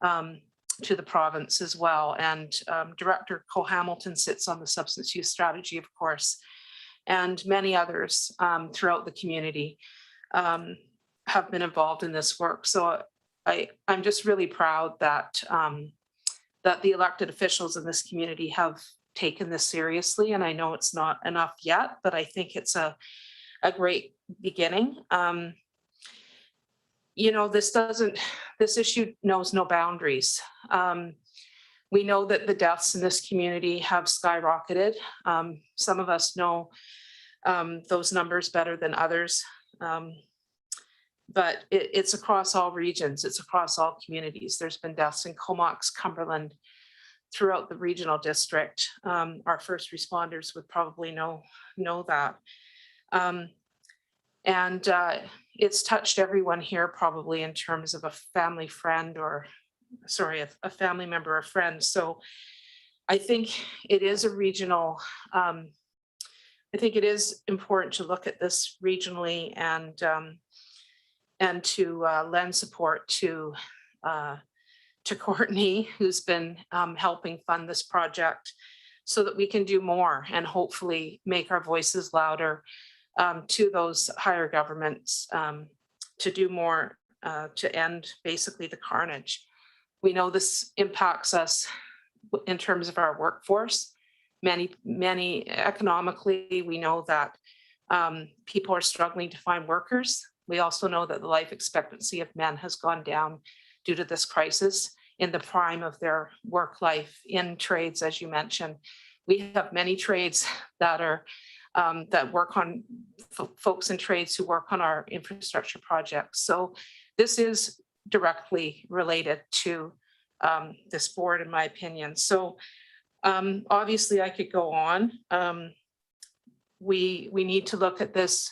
to the province as well. And Director Cole Hamilton sits on the substance use strategy, of course, and many others throughout the community have been involved in this work. So I'm just really proud that that the elected officials in this community have taken this seriously. And I know it's not enough yet, but I think it's a great beginning. You know, this issue knows no boundaries. We know that the deaths in this community have skyrocketed. Some of us know those numbers better than others. But it's across all regions, it's across all communities. There's been deaths in Comox, Cumberland, throughout the regional district. Our first responders would probably know that. And it's touched everyone here probably in terms of a family friend or, sorry, a family member or friend. So I think it is a regional, I think it is important to look at this regionally and to lend support to Courtney, who's been helping fund this project, so that we can do more and hopefully make our voices louder to those higher governments to do more to end basically the carnage. We know this impacts us in terms of our workforce. Many economically, we know that people are struggling to find workers. We also know that the life expectancy of men has gone down due to this crisis in the prime of their work life in trades, as you mentioned. We have many trades that are that work on folks in trades who work on our infrastructure projects. So this is directly related to this board, in my opinion. So obviously I could go on. We need to look at this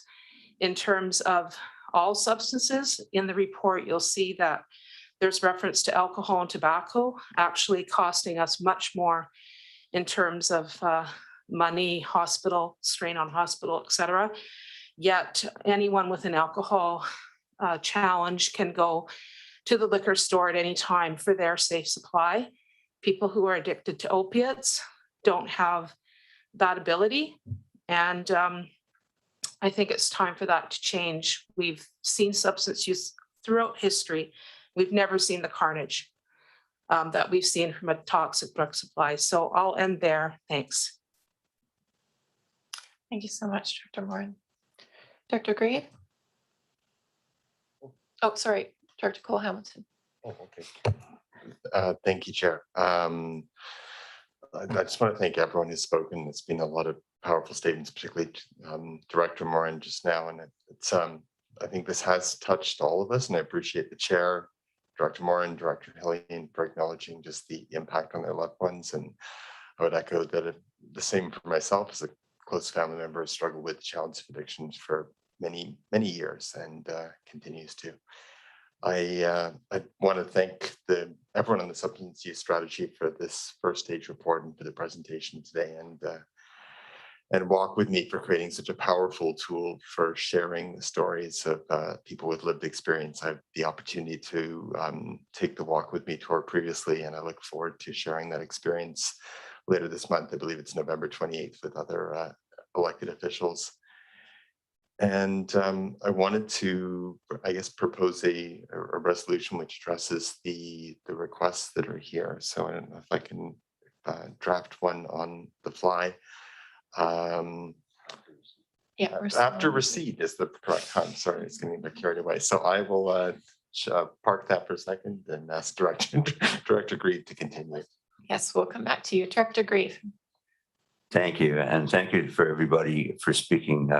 in terms of all substances. In the report, you'll see that there's reference to alcohol and tobacco actually costing us much more in terms of money, hospital, strain on hospital, et cetera. Yet anyone with an alcohol challenge can go to the liquor store at any time for their safe supply. People who are addicted to opiates don't have that ability. And I think it's time for that to change. We've seen substance use throughout history. We've never seen the carnage that we've seen from a toxic drug supply. So I'll end there. Thanks. Thank you so much, Dr. Morin. Dr. Grieve? Oh, sorry, Dr. Cole Hamilton. Oh, okay. Thank you, Chair. I just want to thank everyone who's spoken. It's been a lot of powerful statements, particularly Director Morin just now. And it's I think this has touched all of us, and I appreciate the Chair, Director Morin, Director Hillian for acknowledging just the impact on their loved ones. And I would echo that the same for myself as a close family member has struggled with challenge addictions for many, many years and continues to. I want to thank everyone on the substance use strategy for this first stage report and for the presentation today, and Walk With Me for creating such a powerful tool for sharing the stories of people with lived experience. I have the opportunity to take the Walk With Me tour previously, and I look forward to sharing that experience later this month. I believe it's November 28th with other elected officials. And I wanted to, I guess, propose a resolution which addresses the requests that are here. So I don't know if I can draft one on the fly. Yeah, after receipt is the correct time. Sorry, it's getting a bit carried away. So I will park that for a second and ask Director Grieve to continue. Yes, we'll come back to you. Director Grieve. Thank you. And thank you for everybody for speaking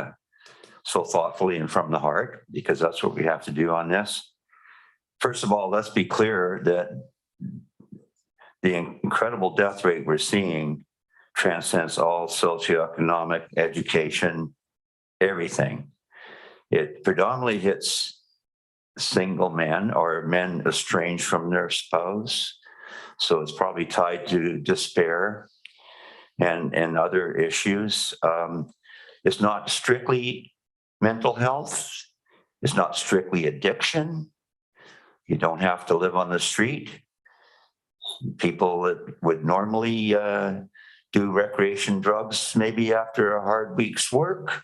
so thoughtfully and from the heart, because that's what we have to do on this. First of all, let's be clear that the incredible death rate we're seeing transcends all socioeconomic, education, everything. It predominantly hits single men or men estranged from their spouse. So it's probably tied to despair and other issues. It's not strictly mental health. It's not strictly addiction. You don't have to live on the street. People that would normally do recreation drugs, maybe after a hard week's work,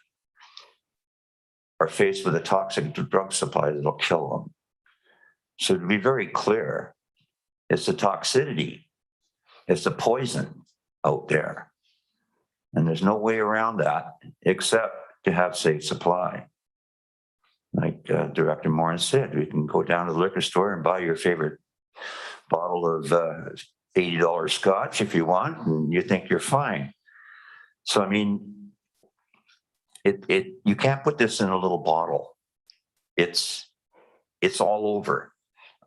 are faced with a toxic drug supply that'll kill them. So to be very clear, it's the toxicity, it's the poison out there. And there's no way around that except to have safe supply. Like Director Morin said, you can go down to the liquor store and buy your favorite bottle of $80 scotch if you want, and you think you're fine. So, I mean, you can't put this in a little bottle. It's all over.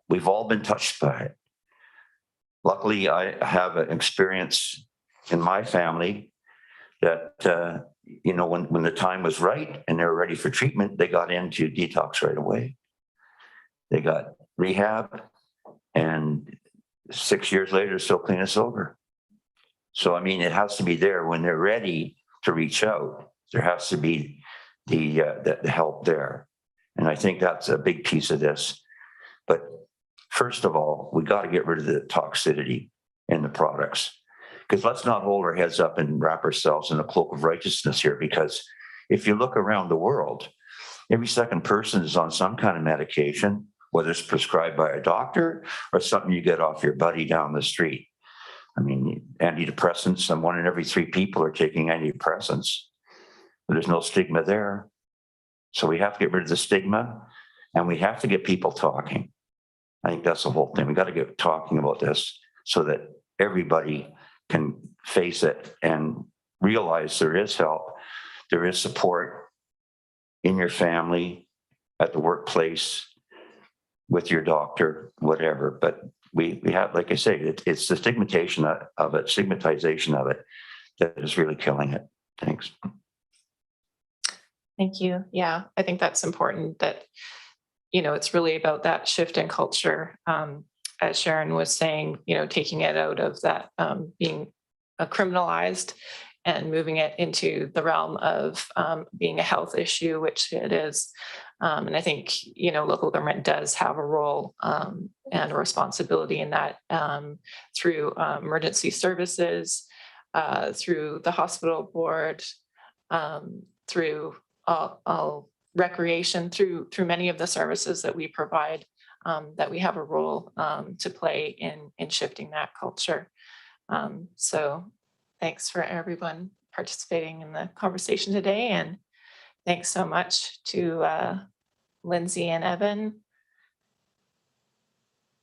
We've all been touched by it. Luckily, I have an experience in my family that, you know, when the time was right and they were ready for treatment, they got into detox right away. They got rehab, and 6 years later, still clean and sober. So, I mean, it has to be there when they're ready to reach out. There has to be the help there. And I think that's a big piece of this. But first of all, we got to get rid of the toxicity in the products. Because let's not hold our heads up and wrap ourselves in a cloak of righteousness here. Because if you look around the world, every second person is on some kind of medication, whether it's prescribed by a doctor or something you get off your buddy down the street. I mean, antidepressants, and 1 in every 3 people are taking antidepressants. But there's no stigma there. So we have to get rid of the stigma, and we have to get people talking. I think that's the whole thing. We got to get talking about this so that everybody can face it and realize there is help, there is support in your family, at the workplace, with your doctor, whatever. But we have, like I say, it's the stigmatization of it that is really killing it. Thanks. Thank you. Yeah, I think that's important that, it's really about that shift in culture. As Sharon was saying, taking it out of that being criminalized and moving it into the realm of being a health issue, which it is. And I think, local government does have a role and a responsibility in that through emergency services, through the hospital board, through all recreation, through many of the services that we provide, that we have a role to play in shifting that culture. So thanks for everyone participating in the conversation today. And thanks so much to Lindsay and Evan.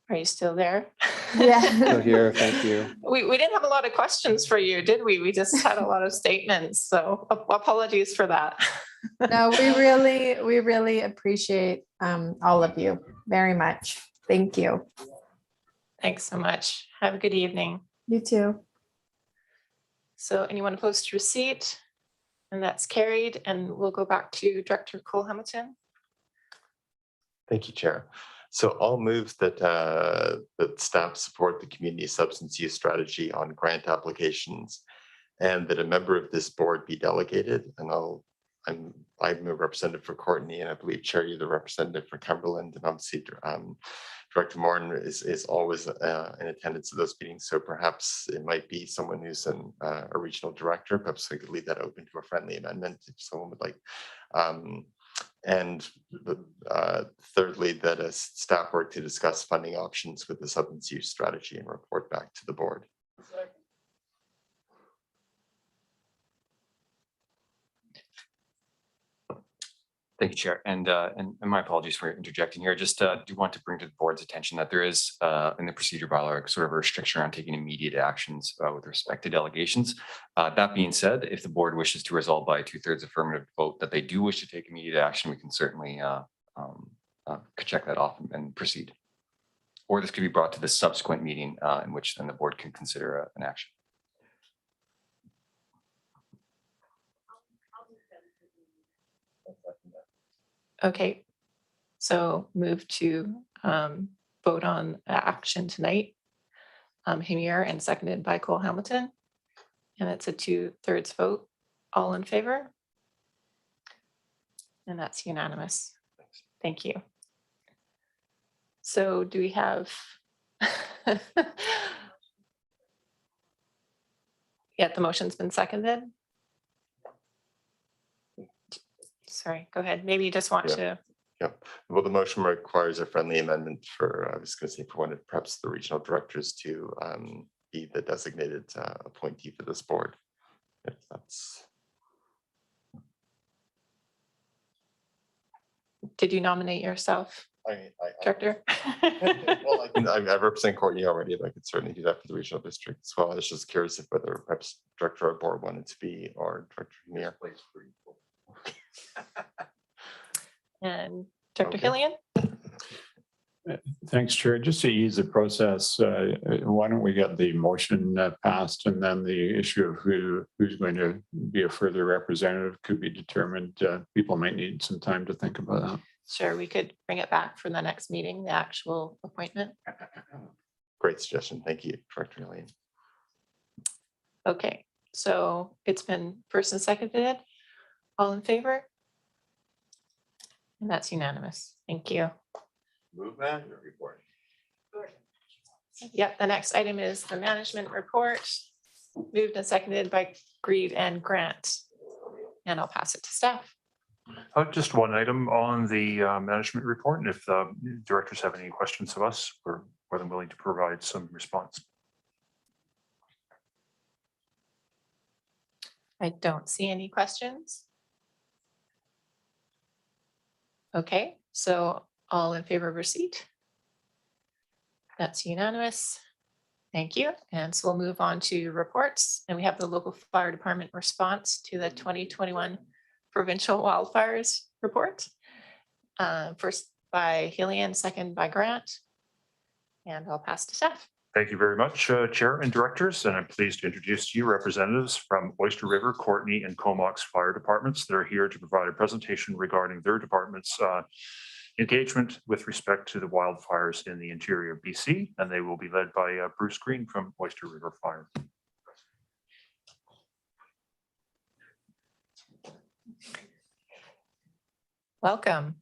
Are you still there? Yeah. Still here, thank you. We didn't have a lot of questions for you, did we? We just had a lot of statements. So apologies for that. No, we really appreciate all of you very much. Thank you. Thanks so much. Have a good evening. You too. So anyone opposed to receipt? And that's carried. And we'll go back to Director Cole-Hamilton. Thank you, Chair. So I'll move that that staff support the community substance use strategy on grant applications, and that a member of this board be delegated. And I'm a representative for Courtney, and I believe Chair, you're the representative for Cumberland, and obviously Director Morin is always in attendance at those meetings. So perhaps it might be someone who's a regional director. Perhaps we could leave that open to a friendly amendment if someone would like. And thirdly, that a staff work to discuss funding options with the substance use strategy and report back to the board. Thank you, Chair. And my apologies for interjecting here. Just do want to bring to the board's attention that there is in the procedure bylaw sort of a restriction around taking immediate actions with respect to delegations. That being said, if the board wishes to resolve by 2/3 affirmative vote that they do wish to take immediate action, we can certainly check that off and proceed. Or this could be brought to the subsequent meeting in which then the board can consider an action. Okay, so move to vote on action tonight. Hamir and seconded by Cole-Hamilton. And it's a 2/3 vote. All in favor? And that's unanimous. Thank you. So do we have? Yeah, the motion's been seconded. Sorry, go ahead. Maybe you just want to. Yeah, well, the motion requires a friendly amendment for, I was going to say, for one of perhaps the regional directors to be the designated appointee for this board. If that's. Did you nominate yourself, Director? Well, I represent Courtney already, but I could certainly do that for the regional district as well. I was just curious if whether perhaps Director of Board wanted to be, or Director Hamir. And Director Okay. Hillian? Thanks, Chair. Just to ease the process, why don't we get the motion passed, and then the issue of who's going to be a further representative could be determined. People might need some time to think about that. Sure, we could bring it back for the next meeting, the actual appointment. Great suggestion. Thank you, Director Hillian. Okay, so it's been first and seconded. All in favor? And that's unanimous. Thank you. Move management report. Yep, the next item is the management report. Moved and seconded by Grieve and Grant. And I'll pass it to staff. Just one item on the management report. And if the directors have any questions of us, we're more than willing to provide some response. I don't see any questions. Okay, so all in favor of receipt? That's unanimous. Thank you. And so we'll move on to reports. And we have the local fire department response to the 2021 Provincial Wildfires report. First by Hillian, second by Grant. and I'll pass to staff. Thank you very much, Chair and Directors, and I'm pleased to introduce to you representatives from Oyster River, Courtenay, and Comox Fire Departments that are here to provide a presentation regarding their department's engagement with respect to the wildfires in the interior of BC, and they will be led by Bruce Green from Oyster River Fire. Welcome.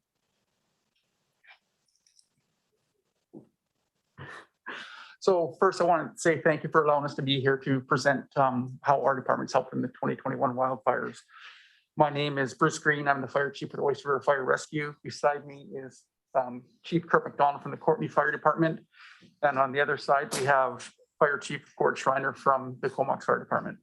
So first, I want to say thank you for allowing us to be here to present how our department's helped in the 2021 wildfires. My name is Bruce Green. I'm the fire chief at Oyster River Fire Rescue. Beside me is Chief Kurt McDonald from the Courtenay Fire Department. And on the other side, we have Fire Chief Gord Schreiner from the Comox Fire Department.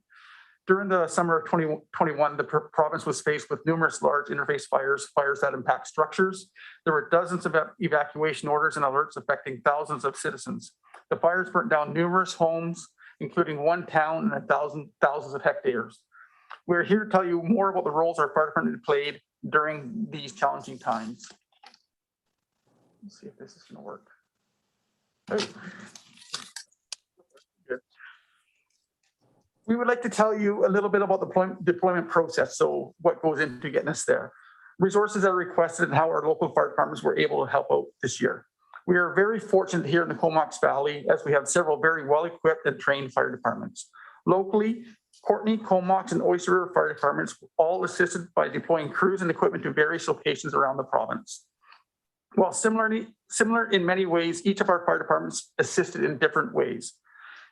During the summer of 2021, the province was faced with numerous large interface fires that impact structures. There were dozens of evacuation orders and alerts affecting thousands of citizens. The fires burnt down numerous homes, including one town and thousands of hectares. We're here to tell you more about the roles our fire department played during these challenging times. Let's see if this is going to work. Good. We would like to tell you a little bit about the deployment process, so what goes into getting us there. Resources are requested and how our local fire departments were able to help out this year. We are very fortunate here in the Comox Valley as we have several very well-equipped and trained fire departments. Locally, Courtenay, Comox, and Oyster River Fire Departments all assisted by deploying crews and equipment to various locations around the province. While similar in many ways, each of our fire departments assisted in different ways.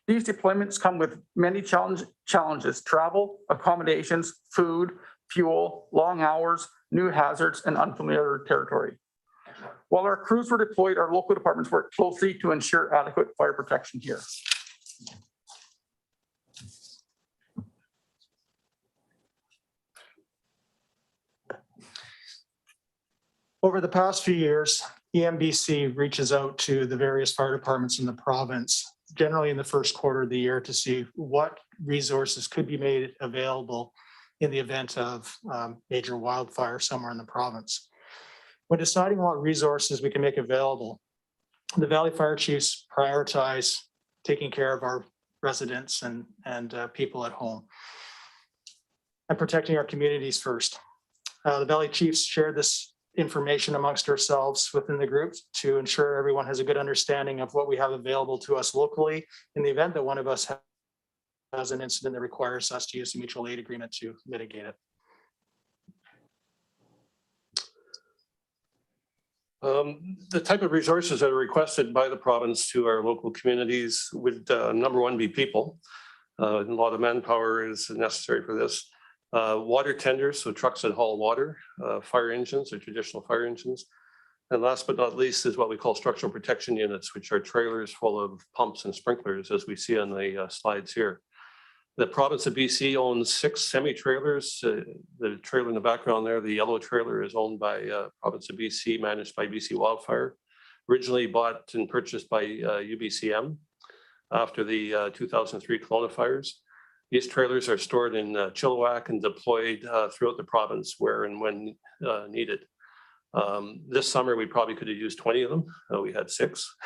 These deployments come with many challenges: travel, accommodations, food, fuel, long hours, new hazards, and unfamiliar territory. While our crews were deployed, our local departments worked closely to ensure adequate fire protection here. Over the past few years, EMBC reaches out to the various fire departments in the province, generally in the first quarter of the year, to see what resources could be made available in the event of major wildfire somewhere in the province. When deciding what resources we can make available, the Valley Fire Chiefs prioritize taking care of our residents and people at home and protecting our communities first. The Valley Chiefs share this information amongst ourselves within the group to ensure everyone has a good understanding of what we have available to us locally in the event that one of us has an incident that requires us to use the mutual aid agreement to mitigate it. The type of resources that are requested by the province to our local communities would, number one, be people. A lot of manpower is necessary for this. Water tenders, so trucks that haul water, fire engines or traditional fire engines. And last but not least is what we call structural protection units, which are trailers full of pumps and sprinklers, as we see on the slides here. The province of BC owns 6 semi-trailers. The trailer in the background there, the yellow trailer, is owned by province of BC, managed by BC Wildfire. Originally bought and purchased by UBCM after the 2003 Kelowna fires. These trailers are stored in Chilliwack and deployed throughout the province where and when needed. This summer, we probably could have used 20 of them. We had 6.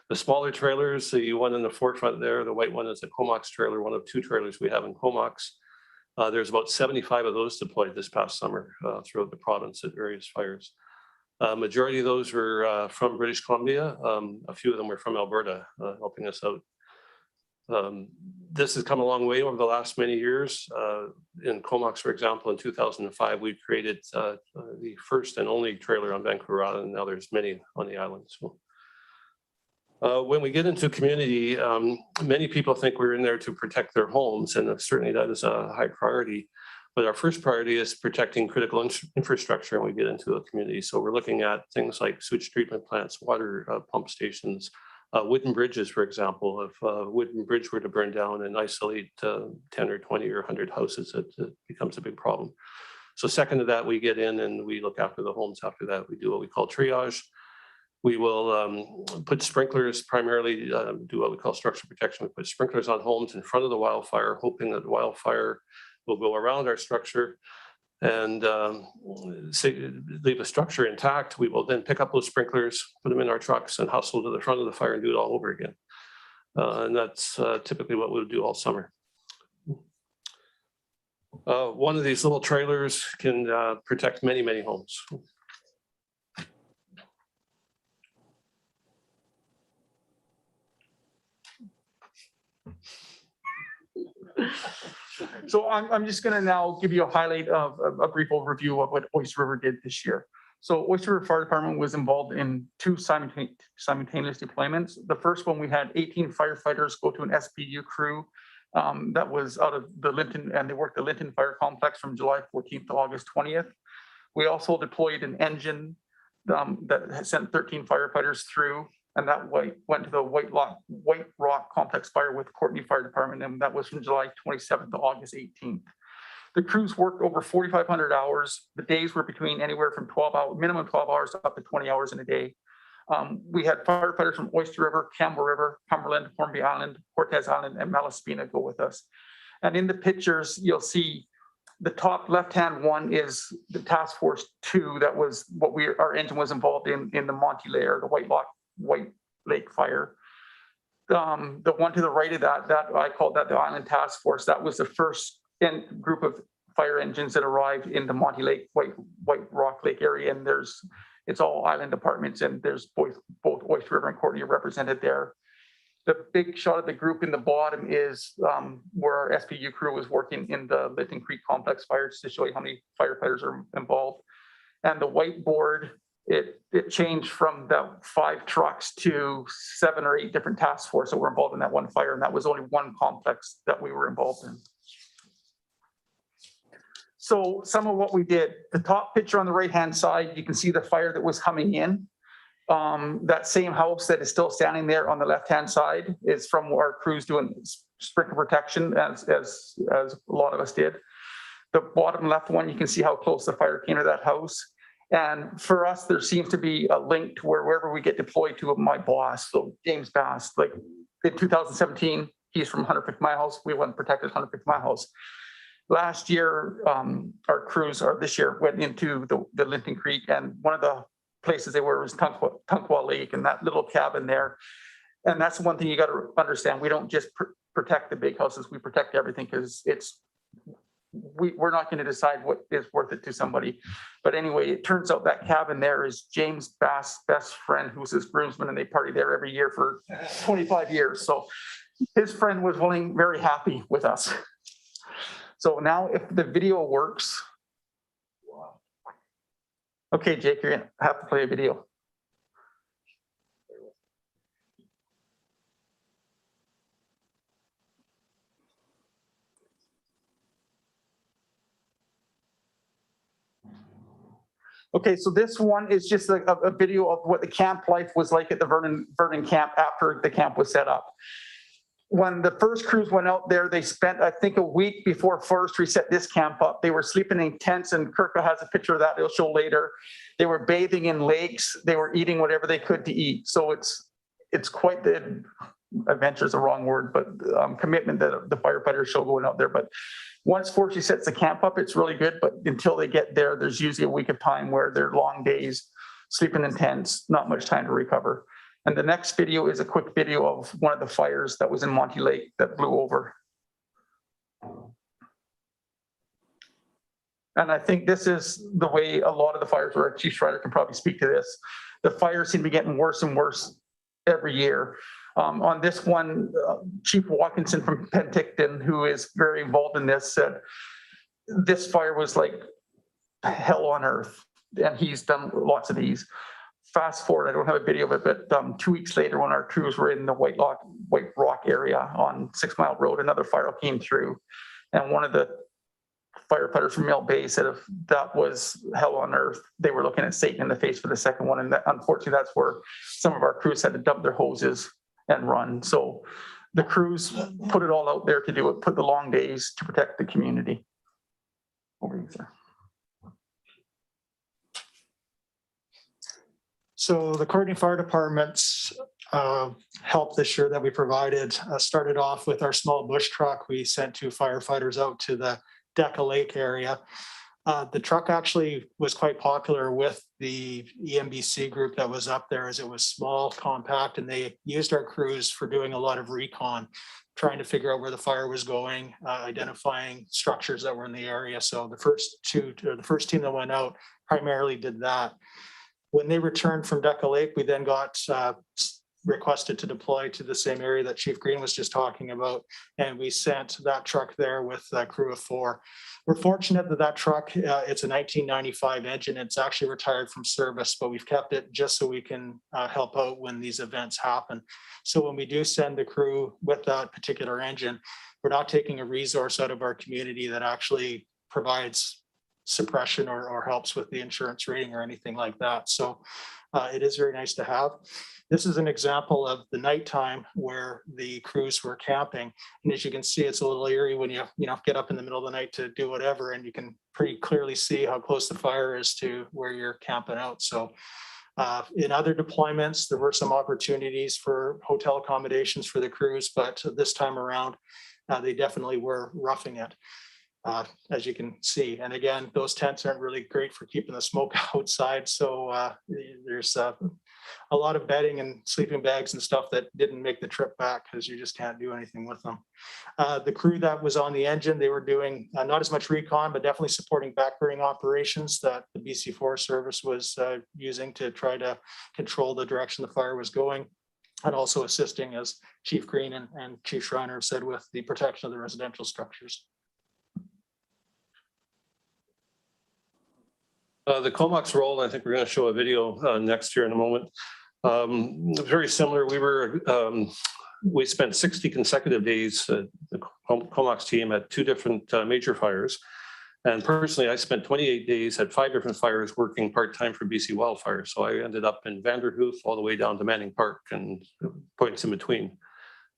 The smaller trailers, the one in the forefront there, the white one is a Comox trailer, one of 2 trailers we have in Comox. There's about 75 of those deployed this past summer throughout the province at various fires. Majority of those were from British Columbia. A few of them were from Alberta, helping us out. This has come a long way over the last many years. In Comox, for example, in 2005, we created the first and only trailer on Vancouver Island, and now there's many on the island. So, when we get into community, many people think we're in there to protect their homes, and certainly that is a high priority. But our first priority is protecting critical infrastructure when we get into a community. So we're looking at things like sewage treatment plants, water pump stations, wooden bridges, for example. If a wooden bridge were to burn down and isolate 10 or 20 or 100 houses, it becomes a big problem. So second to that, we get in and we look after the homes. After that, we do what we call triage. We will put sprinklers, primarily do what we call structural protection. We put sprinklers on homes in front of the wildfire, hoping that the wildfire will go around our structure and leave the structure intact, we will then pick up those sprinklers, put them in our trucks and hustle to the front of the fire and do it all over again. And that's typically what we'll do all summer. One of these little trailers can protect many, many homes. So I'm just going to now give you a highlight of a brief overview of what Oyster River did this year. So Oyster River Fire Department was involved in 2 simultaneous deployments. The first one, we had 18 firefighters go to an SPU crew that was out of the Linton, and they worked the Linton Fire Complex from July 14th to August 20th. We also deployed an engine that sent 13 firefighters through, and that went to the White Rock Complex Fire with Courtney Fire Department, and that was from July 27th to August 18th. The crews worked over 4,500 hours. The days were between anywhere from 12 hours, minimum 12 hours up to 20 hours in a day. We had firefighters from Oyster River, Campbell River, Cumberland, Hornby Island, Cortez Island, and Malaspina go with us. And in the pictures, you'll see the top left-hand one is the Task Force 2. That was what our engine was involved in the Monty Lair, the White Lake Fire. The one to the right of that I called that the Island Task Force. That was the first group of fire engines that arrived in the Monty Lake, White Rock Lake area, and it's all island departments, and there's both Oyster River and Courtney are represented there. The big shot of the group in the bottom is where our SPU crew was working in the Linton Creek Complex fire, just to show you how many firefighters are involved. And the whiteboard, it changed from the 5 trucks to 7 or 8 different task forces that were involved in that one fire, and that was only one complex that we were involved in. So some of what we did, the top picture on the right-hand side, you can see the fire that was coming in. That same house that is still standing there on the left-hand side is from our crews doing sprinkler protection, as a lot of us did. The bottom left one, you can see how close the fire came to that house. And for us, there seems to be a link to wherever we get deployed to my boss, so James Bass. Like in 2017, he's from 150 Mile House. We went and protected 150 Mile House. Last year, our crews, or this year, went into the Linton Creek, and one of the places they were was Tunquaw Lake, and that little cabin there. And that's the one thing you got to understand. We don't just protect the big houses, we protect everything, because we're not going to decide what is worth it to somebody. But anyway, it turns out that cabin there is James Bass' best friend, who's his groomsman, and they party there every year for 25 years. So his friend was very happy with us. So now if the video works. Okay, Jake, you're gonna have to play a video. Okay, so this one is just a video of what the camp life was like at the Vernon camp after the camp was set up. When the first crews went out there, they spent, I think, a week before forestry set this camp up. They were sleeping in tents, and Kirka has a picture of that he'll show later. They were bathing in lakes. They were eating whatever they could to eat. So it's quite the adventure is the wrong word, but commitment that the firefighters show going out there. But once forestry sets the camp up, it's really good. But until they get there, there's usually a week of time where they're long days, sleeping in tents, not much time to recover. And the next video is a quick video of one of the fires that was in Monty Lake that blew over. And I think this is the way a lot of the fires were. Chief Schreider can probably speak to this. The fires seem to be getting worse and worse every year. On this one, Chief Watkinson from Penticton, who is very involved in this, said this fire was like hell on earth. And he's done lots of these. Fast forward, I don't have a video of it, but 2 weeks later, when our crews were in the White Rock area on 6 Mile Road, another fire came through. And one of the firefighters from Mill Bay said if that was hell on earth, they were looking at Satan in the face for the second one. And that, unfortunately, that's where some of our crews had to dump their hoses and run. So the crews put it all out there to do it, put the long days to protect the community. Over you, sir. So the Courtney Fire Department's help this year that we provided started off with our small bush truck. We sent 2 firefighters out to the Deca Lake area. The truck actually was quite popular with the EMBC group that was up there, as it was small, compact, and they used our crews for doing a lot of recon, trying to figure out where the fire was going, identifying structures that were in the area. So the first team that went out primarily did that. When they returned from Deca Lake, we then got requested to deploy to the same area that Chief Green was just talking about, and we sent that truck there with a crew of 4. We're fortunate that that truck, it's a 1995 engine. It's actually retired from service, but we've kept it just so we can help out when these events happen. So when we do send the crew with that particular engine, we're not taking a resource out of our community that actually provides suppression or helps with the insurance rating or anything like that. So it is very nice to have. This is an example of the nighttime where the crews were camping. And as you can see, it's a little eerie when you get up in the middle of the night to do whatever, and you can pretty clearly see how close the fire is to where you're camping out. So in other deployments, there were some opportunities for hotel accommodations for the crews, but this time around, they definitely were roughing it. As you can see. And again, those tents aren't really great for keeping the smoke outside. So there's a lot of bedding and sleeping bags and stuff that didn't make the trip back because you just can't do anything with them. The crew that was on the engine, they were doing not as much recon, but definitely supporting backburning operations that the BC Forest Service was using to try to control the direction the fire was going, and also assisting, as Chief Green and Chief Schreiner have said, with the protection of the residential structures. The Comox role, I think we're going to show a video next year in a moment. Very similar. We spent 60 consecutive days, the Comox team, at 2 different major fires. And personally, I spent 28 days at 5 different fires working part-time for BC Wildfires. So I ended up in Vanderhoof all the way down to Manning Park and points in between.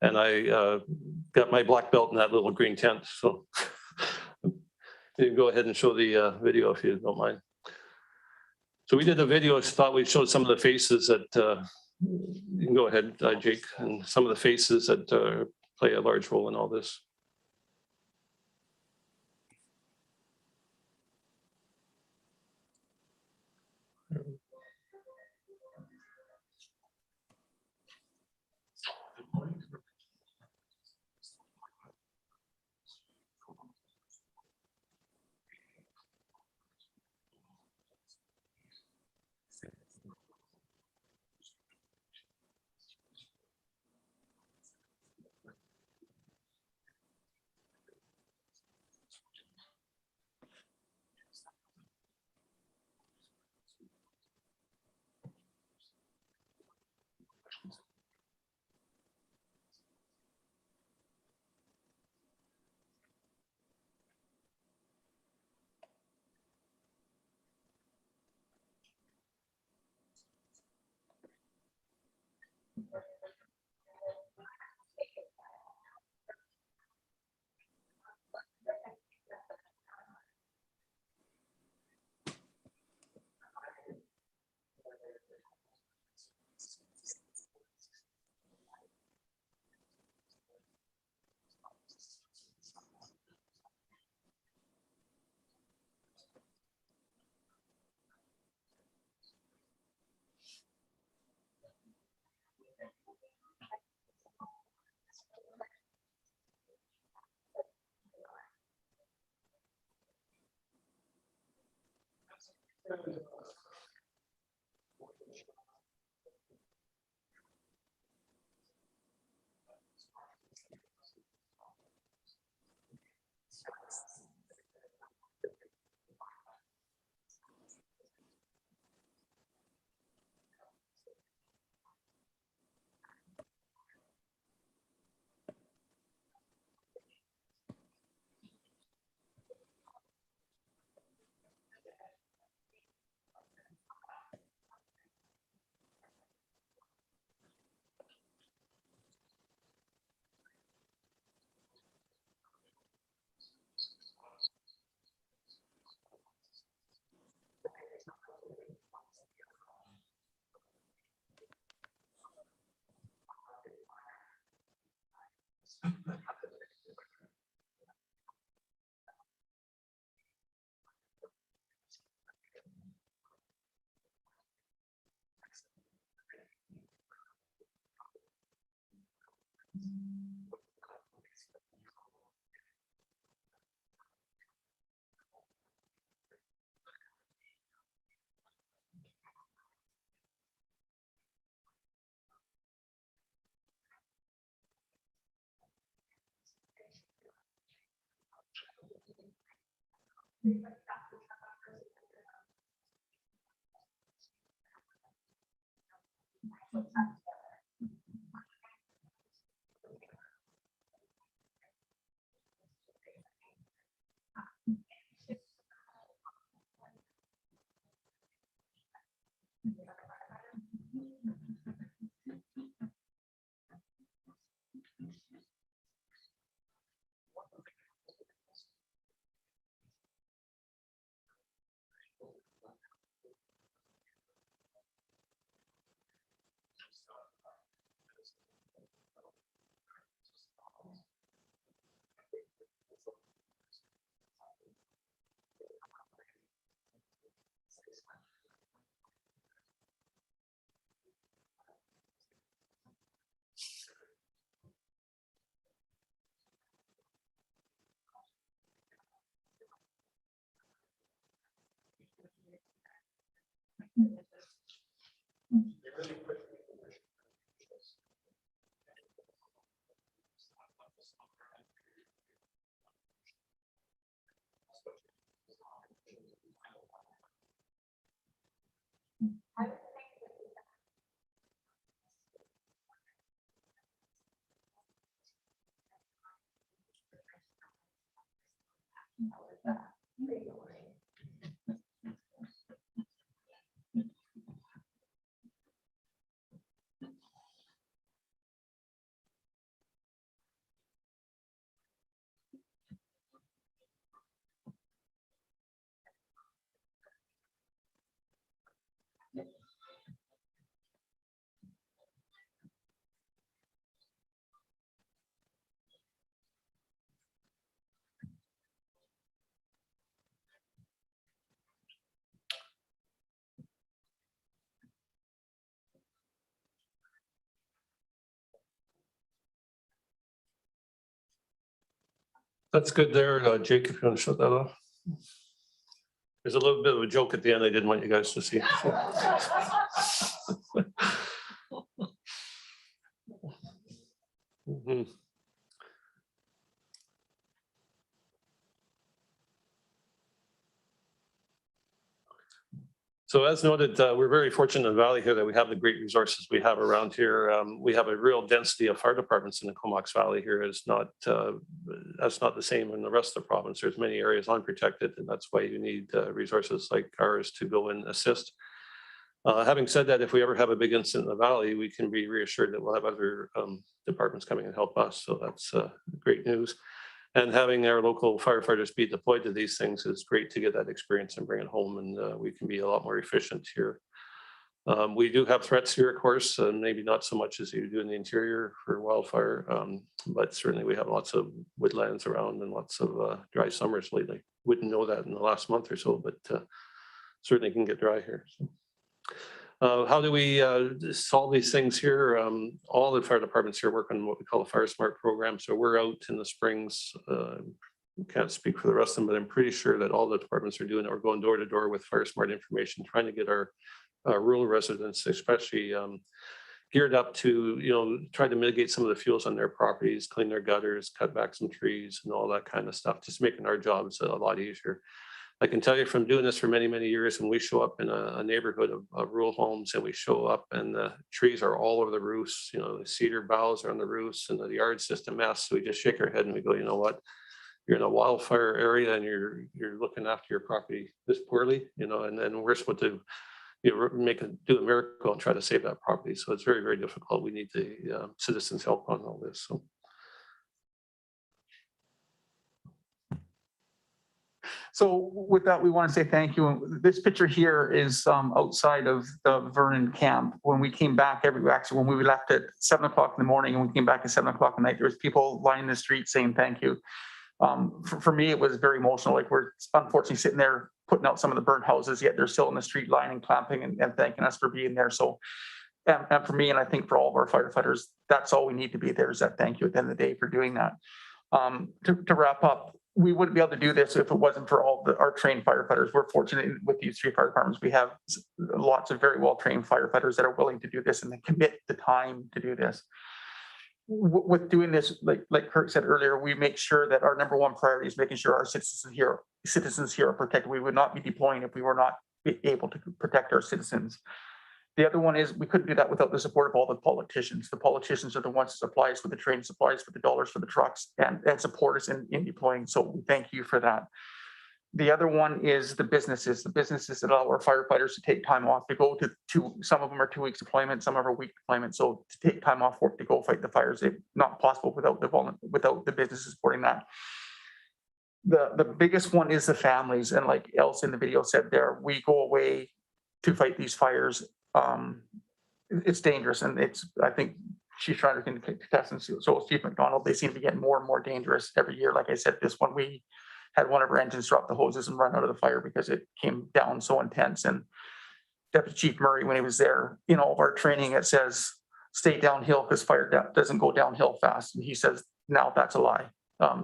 And I got my black belt in that little green tent. So you can go ahead and show the video if you don't mind. So we did a video, thought we'd show some of the faces that, you can go ahead, Jake, and some of the faces that play a large role in all this. That's good there, Jake, if you want to shut that off. There's a little bit of a joke at the end I didn't want you guys to see. Mhm. So as noted, we're very fortunate in the Valley here that we have the great resources we have around here. We have a real density of fire departments in the Comox Valley here. That's not the same in the rest of the province. There's many areas unprotected, and that's why you need resources like ours to go and assist. Having said that, if we ever have a big incident in the Valley, we can be reassured that we'll have other departments coming and help us. So that's great news. And having our local firefighters be deployed to these things is great to get that experience and bring it home, and we can be a lot more efficient here. We do have threats here, of course, maybe not so much as you do in the interior for wildfire, but certainly we have lots of woodlands around and lots of dry summers lately. Wouldn't know that in the last month or so, but certainly can get dry here. So. How do we solve these things here? All the fire departments here work on what we call a Fire Smart program. So we're out in the springs. Can't speak for the rest of them, but I'm pretty sure that all the departments are doing it. We're going door to door with Fire Smart information, trying to get our rural residents, especially geared up to, try to mitigate some of the fuels on their properties, clean their gutters, cut back some trees and all that kind of stuff, just making our jobs a lot easier. I can tell you from doing this for many, many years, when we show up in a neighborhood of rural homes and we show up and the trees are all over the roofs, the cedar boughs are on the roofs and the yard's just a mess. So we just shake our head and we go, you know what? You're in a wildfire area and you're looking after your property this poorly, and then we're supposed to do a miracle and try to save that property. So it's very, very difficult. We need the citizens' help on all this. So with that, we want to say thank you. This picture here is outside of the Vernon camp. When we came back, when we left at 7 o'clock in the morning and we came back at 7 o'clock at night, there was people lining the street saying thank you. For me, it was very emotional. Like, we're unfortunately sitting there putting out some of the burnt houses, yet they're still in the street lining, clapping and thanking us for being there. So, and for me, and I think for all of our firefighters, that's all we need to be there, is that thank you at the end of the day for doing that. To wrap up, we wouldn't be able to do this if it wasn't for all our trained firefighters. We're fortunate with these 3 fire departments. We have lots of very well-trained firefighters that are willing to do this and they commit the time to do this. with doing this, like Kurt said earlier, we make sure that our number one priority is making sure our citizens here are protected. We would not be deploying if we were not able to protect our citizens. The other one is we couldn't do that without the support of all the politicians. The politicians are the ones that supply us with the training supplies, for the dollars for the trucks, and support us in deploying. So we thank you for that. The other one is the businesses that allow our firefighters to take time off to go to some of them are 2 weeks deployment, some of them are week deployment. So to take time off work to go fight the fires, it's not possible without the businesses supporting that. The biggest one is the families, and like Elsa in the video said there, we go away to fight these fires. It's dangerous, and I think Chief Schreiner can contest, and so Chief McDonald, they seem to get more and more dangerous every year. Like I said, this one, we had one of our engines drop the hoses and run out of the fire because it came down so intense. And Deputy Chief Murray, when he was there, in all of our training, it says, stay downhill because fire doesn't go downhill fast. And he says, now that's a lie.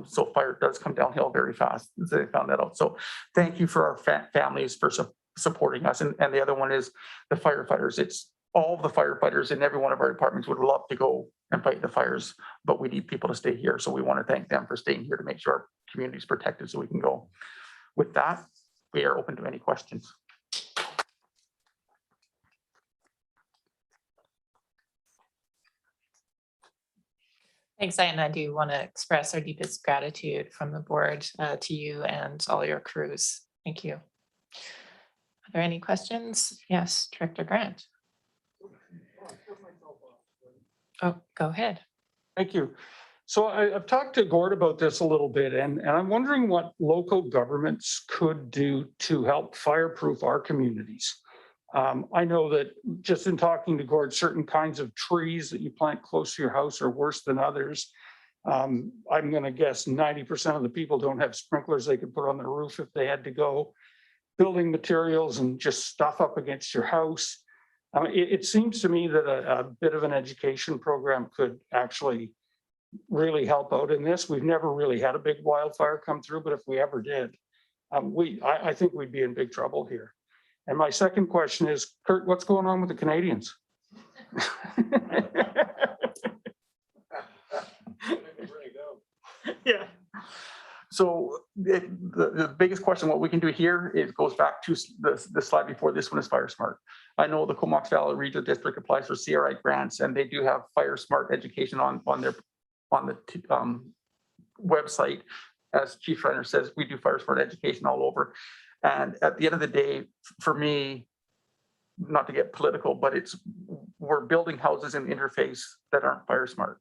So fire does come downhill very fast. They found that out. So thank you for our families for supporting us. And the other one is the firefighters. It's all of the firefighters in every one of our departments would love to go and fight the fires, but we need people to stay here. So we want to thank them for staying here to make sure our community is protected so we can go. With that, we are open to any questions. Thanks, Diane. I do want to express our deepest gratitude from the board to you and all your crews. Thank you. Are there any questions? Yes, Director Grant. Oh, go ahead. Thank you. So I've talked to Gord about this a little bit, and I'm wondering what local governments could do to help fireproof our communities. I know that just in talking to Gord, certain kinds of trees that you plant close to your house are worse than others. I'm going to guess 90% of the people don't have sprinklers they could put on their roof if they had to go. Building materials and just stuff up against your house. It seems to me that a bit of an education program could actually really help out in this. We've never really had a big wildfire come through, but if we ever did, I think we'd be in big trouble here. And my second question is, Kurt, what's going on with the Canadiens? Yeah. So the biggest question, what we can do here, it goes back to the slide before this one is Fire Smart. I know the Comox Valley Regional District applies for CRI grants, and they do have Fire Smart education on the website. As Chief Schreiner says, we do Fire Smart education all over. And at the end of the day, for me, not to get political, but we're building houses in the interface that aren't Fire Smart.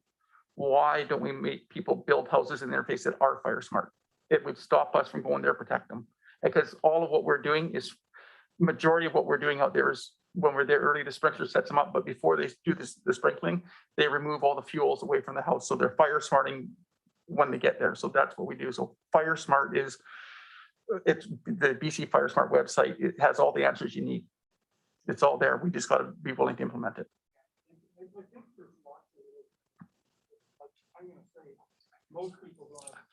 Why don't we make people build houses in the interface that are Fire Smart? It would stop us from going there, protect them. Because all of what we're doing is, majority of what we're doing out there is when we're there early, the sprinkler sets them up, but before they do the sprinkling, they remove all the fuels away from the house. So they're fire smarting when they get there. So that's what we do. So Fire Smart it's the BC Fire Smart website. It has all the answers you need. It's all there. We just got to be willing to implement it. Most people don't have.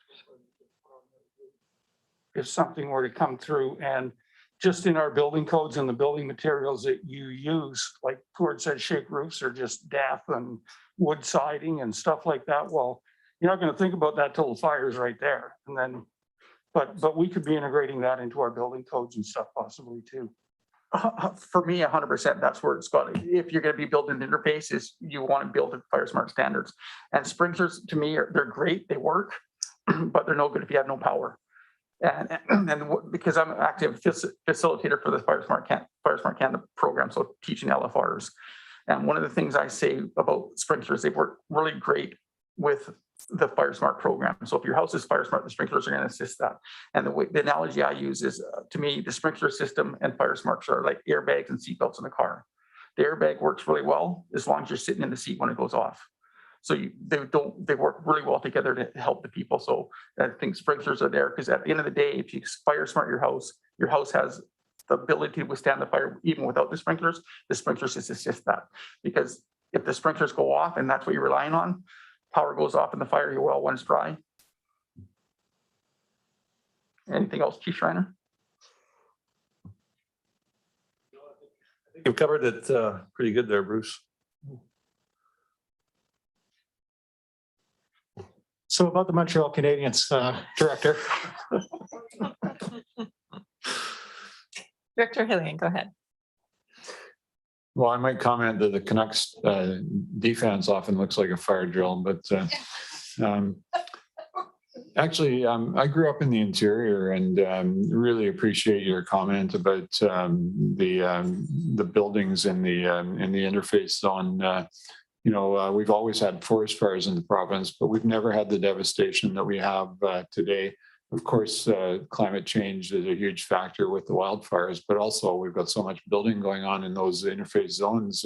If something were to come through, and just in our building codes and the building materials that you use, like Gord said, shake roofs are just death and wood siding and stuff like that. Well, you're not going to think about that till the fire's right there. And then, but we could be integrating that into our building codes and stuff possibly too. For me, 100%, that's where it's got. If you're going to be building interfaces, you want to build to Fire Smart standards. And sprinklers, to me, they're great. They work, but they're no good if you have no power. And because I'm an active facilitator for the Fire Smart Canada program, so teaching LFRs. And one of the things I say about sprinklers, they work really great with the Fire Smart program. So if your house is Fire Smart, the sprinklers are going to assist that. And the analogy I use is, to me, the sprinkler system and Fire Smarts are like airbags and seatbelts in a car. The airbag works really well as long as you're sitting in the seat when it goes off. So they work really well together to help the people. So I think sprinklers are there because at the end of the day, if you Fire Smart your house has the ability to withstand the fire even without the sprinklers just assist that. Because if the sprinklers go off and that's what you're relying on, power goes off in the fire, your well one's dry. Anything else, Chief Schreiner? I think you've covered it pretty good there, Bruce. So about the Montreal Canadiens, Director. Director Hillian, go ahead. Well, I might comment that the Canucks defense often looks like a fire drill, but actually, I grew up in the interior and really appreciate your comment about the buildings in the interface zone. We've always had forest fires in the province, but we've never had the devastation that we have today. Of course, climate change is a huge factor with the wildfires, but also we've got so much building going on in those interface zones.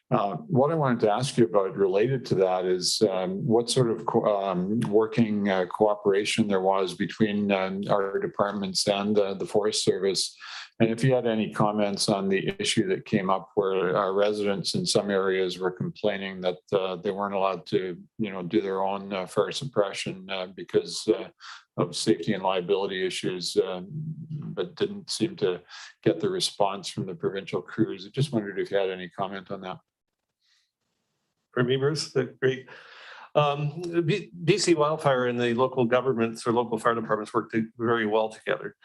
What I wanted to ask you about related to that is what sort of working cooperation there was between our departments and the Forest Service. And if you had any comments on the issue that came up where our residents in some areas were complaining that they weren't allowed to, do their own fire suppression because of safety and liability issues, but didn't seem to get the response from the provincial crews. I just wondered if you had any comment on that. For me, Bruce, great. BC Wildfire and the local governments or local fire departments work very well together.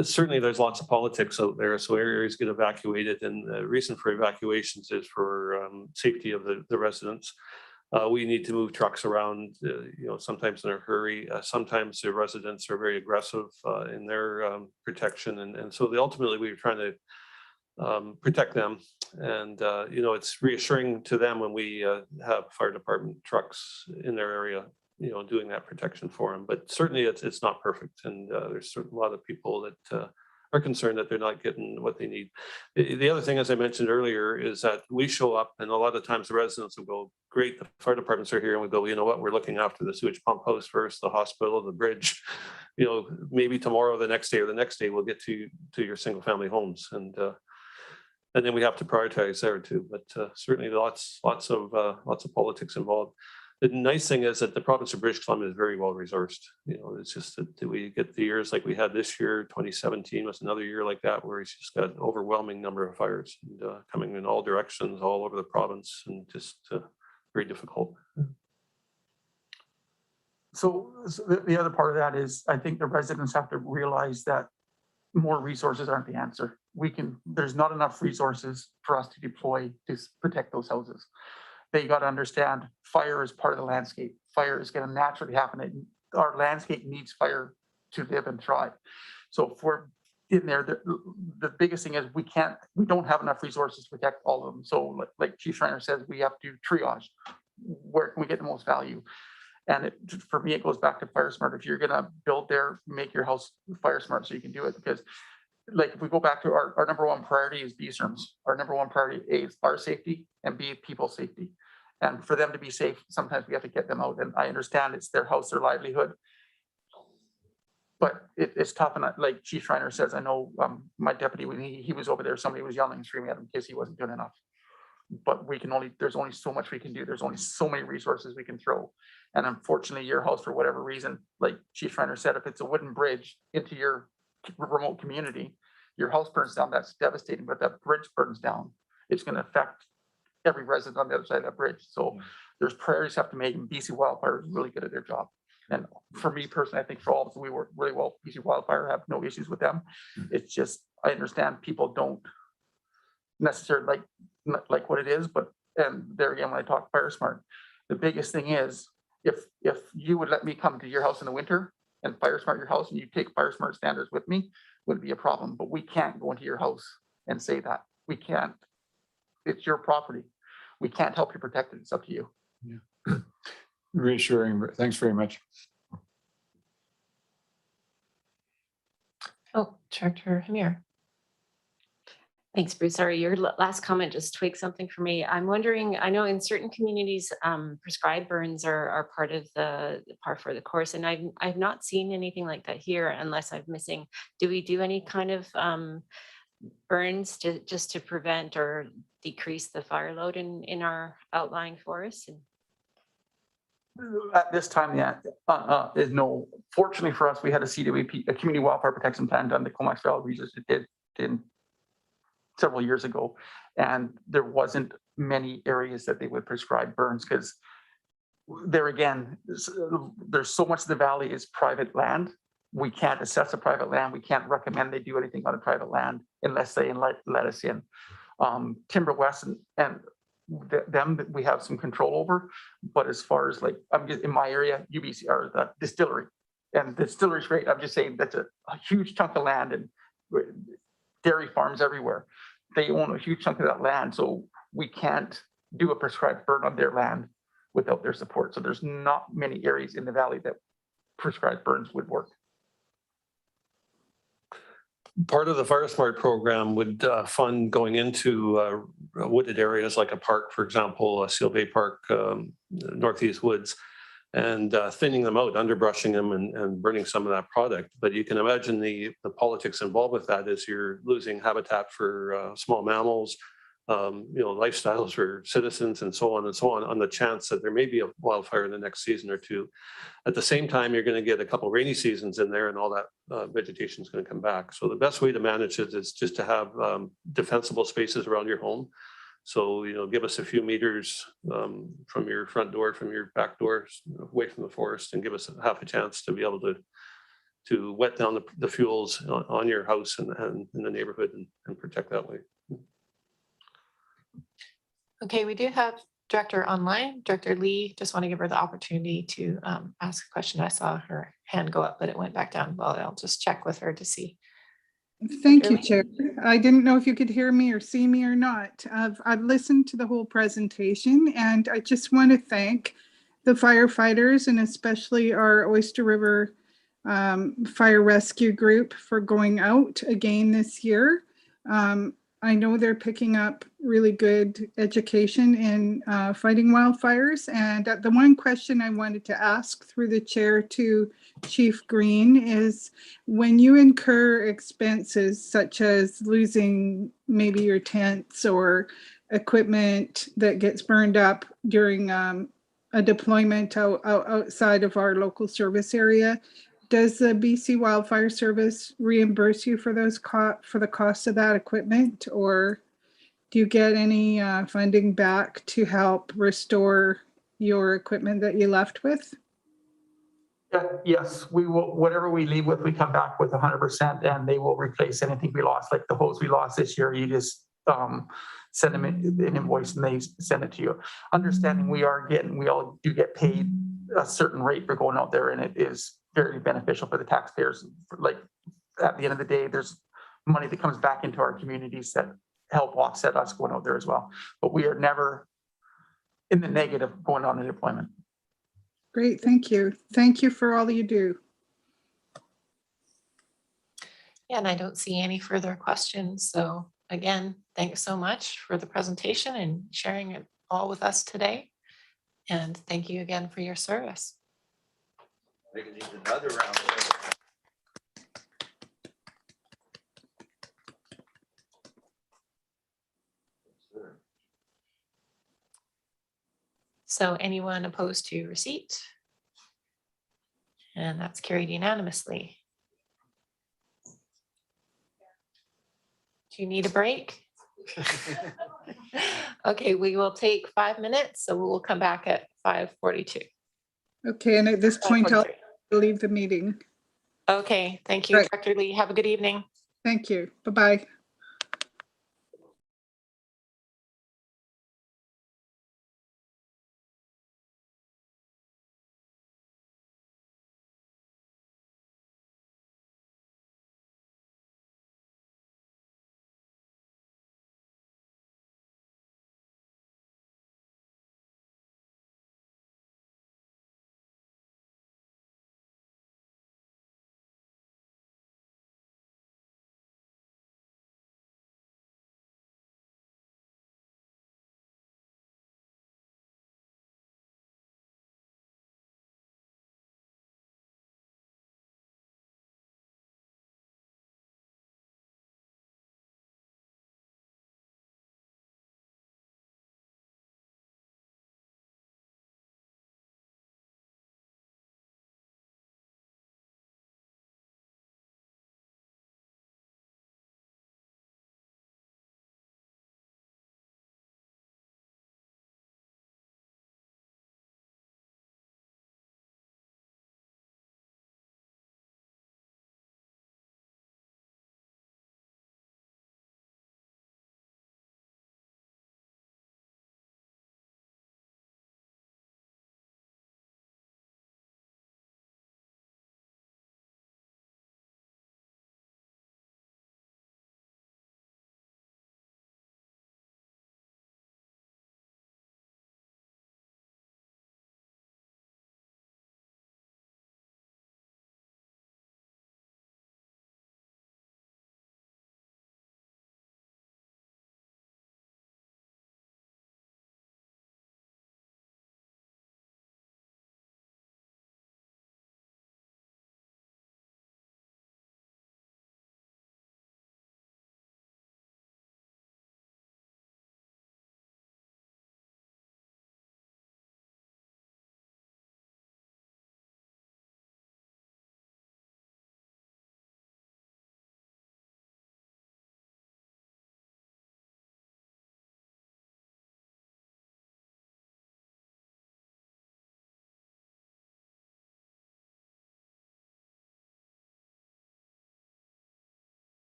Certainly, there's lots of politics out there, so areas get evacuated, and the reason for evacuations is for safety of the residents. We need to move trucks around, sometimes in a hurry. Sometimes the residents are very aggressive in their protection, and so ultimately we're trying to protect them. And it's reassuring to them when we have fire department trucks in their area, doing that protection for them. But certainly it's not perfect, and there's a lot of people that are concerned that they're not getting what they need. The other thing, as I mentioned earlier, is that we show up and a lot of times the residents will go, great, the fire departments are here, and we go, you know what, we're looking after the sewage pump house first, the hospital, the bridge. Maybe tomorrow, the next day, or the next day, we'll get to your single family homes. And then we have to prioritize there too. But certainly lots of politics involved. The nice thing is that the province of British Columbia is very well resourced. It's just that we get the years like we had this year. 2017 was another year like that, where it's just got an overwhelming number of fires and, coming in all directions, all over the province, and just very difficult. So the other part of that is, I think the residents have to realize that more resources aren't the answer. There's not enough resources for us to deploy to protect those houses. They got to understand fire is part of the landscape. Fire is going to naturally happen. Our landscape needs fire to live and thrive. So if we're in there, the biggest thing is we don't have enough resources to protect all of them. So like Chief Schreiner says, we have to triage. Where can we get the most value? And for me, it goes back to fire smart. If you're going to build there, make your house fire smart so you can do it. Because like if we go back to our number one priority is BSERMs. Our number one priority A is fire safety and B, people safety. And for them to be safe, sometimes we have to get them out. And I understand it's their house, their livelihood. But it's tough. And like Chief Schreiner says, I know my deputy, when he was over there, somebody was yelling and screaming at him because he wasn't doing enough. But there's only so much we can do. There's only so many resources we can throw. And unfortunately, your house, for whatever reason, like Chief Schreiner said, if it's a wooden bridge into your remote community, your house burns down, that's devastating. But that bridge burns down, it's going to affect every resident on the other side of that bridge. So there's priorities have to make, and BC Wildfire is really good at their job. And for me personally, I think for all of us, we work really well. BC Wildfire, have no issues with them. It's just, I understand people don't necessarily like what it is, but, and there again, when I talk fire smart, the biggest thing is if you would let me come to your house in the winter and fire smart your house, and you take fire smart standards with me, would be a problem. But we can't go into your house and say that. We can't. It's your property. We can't help you protect it. It's up to you. Yeah. Reassuring. Thanks very much. Oh, Director Hamir. Thanks, Bruce. Sorry, your last comment just twigged something for me. I'm wondering, I know in certain communities, prescribed burns are part of the par for the course, and I've not seen anything like that here unless I'm missing. Do we do any kind of burns just to prevent or decrease the fire load in our outlying forests? At this time, is no. Fortunately for us, we had a CWP, a community wildfire protection plan done. The Comox Valley region did several years ago, and there wasn't many areas that they would prescribe burns because there again, there's so much of the valley is private land. We can't assess a private land. We can't recommend they do anything on a private land unless they let us in. Timber West and them that we have some control over. But as far as like, I'm just in my area, UBC or the distillery, and the distillery is great. I'm just saying that's a huge chunk of land and dairy farms everywhere. They own a huge chunk of that land, so we can't do a prescribed burn on their land without their support. So there's not many areas in the valley that prescribed burns would work. Part of the Fire Smart program would fund going into wooded areas like a park, for example, Seal Bay Park, Northeast Woods, and thinning them out, underbrushing them and burning some of that product. But you can imagine the politics involved with that is you're losing habitat for small mammals, lifestyles for citizens and so on the chance that there may be a wildfire in the next season or two. At the same time, you're going to get a couple rainy seasons in there and all that vegetation is going to come back. So the best way to manage it is just to have defensible spaces around your home. So, give us a few meters from your front door, from your back door, away from the forest, and give us half a chance to be able to wet down the fuels on your house and in the neighborhood and protect that way. Okay, we do have Director online. Director Lee, just want to give her the opportunity to ask a question. I saw her hand go up, but it went back down. Well, I'll just check with her to see. Thank you, Chair. I didn't know if you could hear me or see me or not. I've listened to the whole presentation, and I just want to thank the firefighters and especially our Oyster River Fire Rescue Group for going out again this year. I know they're picking up really good education in fighting wildfires. And the one question I wanted to ask through the chair to Chief Green is, when you incur expenses such as losing maybe your tents or equipment that gets burned up during a deployment outside of our local service area, does the BC Wildfire Service reimburse you for those for the cost of that equipment, or do you get any funding back to help restore your equipment that you left with? Yes, we will. Whatever we leave with, we come back with 100%, and they will replace anything we lost. Like the hose we lost this year, you just send them an invoice and they send it to you. Understanding we all do get paid a certain rate for going out there, and it is very beneficial for the taxpayers. Like at the end of the day, there's money that comes back into our communities that help offset us going out there as well. But we are never in the negative going on a deployment. Great, thank you. Thank you for all you do. Yeah, and I don't see any further questions. So again, thanks so much for the presentation and sharing it all with us today. And thank you again for your service. We can need another round. So anyone opposed to receipt? And that's carried unanimously. Do you need a break? Okay, we will take 5 minutes, so we will come back at 5:42. Okay, and at this point, I'll leave the meeting. Okay, thank you, Director Lee. Have a good evening. Thank you. Bye-bye.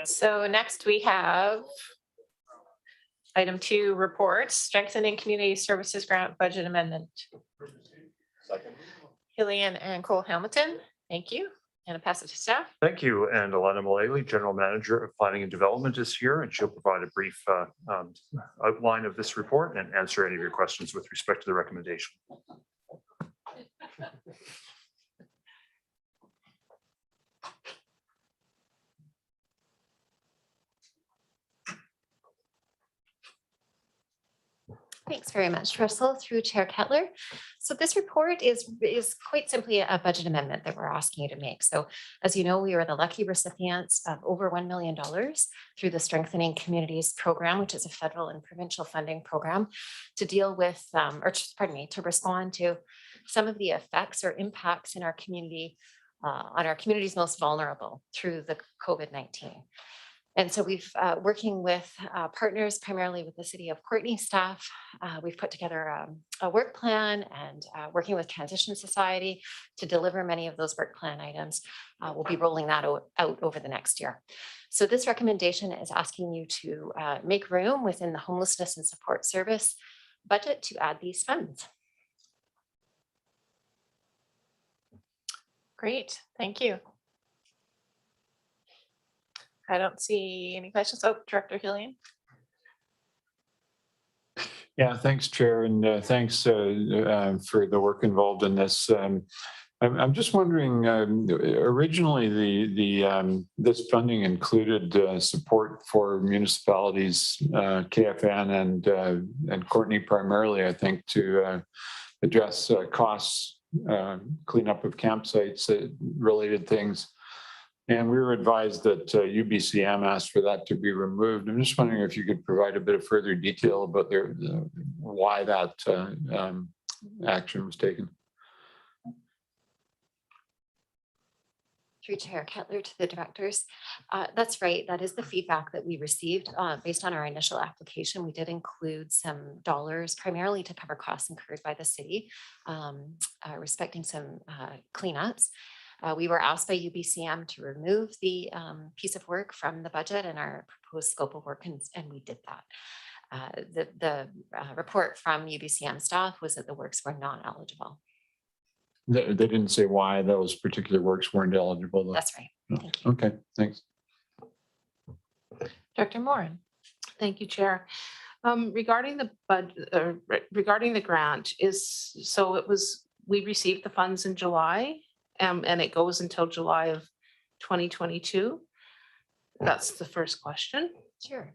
So next we have item 2, reports, strengthening community services grant budget amendment. Hillian and Cole Hamilton, thank you. And I pass it to staff. Thank you. And Alana Mullally, General Manager of Planning and Development is here, and she'll provide a brief outline of this report and answer any of your questions with respect to the recommendation. Thanks very much, Russell, through Chair Kettler. So this report is quite simply a budget amendment that we're asking you to make. So as you know, we are the lucky recipients of over $1 million through the Strengthening Communities Program, which is a federal and provincial funding program to deal with, to respond to some of the effects or impacts in our community, on our communities most vulnerable through the COVID-19. And so we've working with partners, primarily with the City of Courtenay staff, we've put together a work plan and working with Transition Society to deliver many of those work plan items. We'll be rolling that out over the next year. So this recommendation is asking you to make room within the Homelessness and Support Service budget to add these funds. Great, thank you. I don't see any questions. Oh, Director Hillian. Yeah, thanks, Chair, and thanks for the work involved in this. I'm just wondering, originally this funding included support for municipalities, KFN and Courtenay primarily, I think, to address costs, cleanup of campsites, related things. And we were advised that UBCM asked for that to be removed. I'm just wondering if you could provide a bit of further detail about why that action was taken. Through Chair Kettler to the directors. That's right. That is the feedback that we received based on our initial application. We did include some dollars primarily to cover costs incurred by the city, respecting some cleanups. We were asked by UBCM to remove the piece of work from the budget and our proposed scope of work, and we did that. The report from UBCM staff was that the works were not eligible. They didn't say why those particular works weren't eligible, though. That's right. Thank you. Okay, thanks. Director Morin. Thank you, Chair. Regarding the budget, regarding the grant we received the funds in July. And it goes until July of 2022. That's the first question. Sure.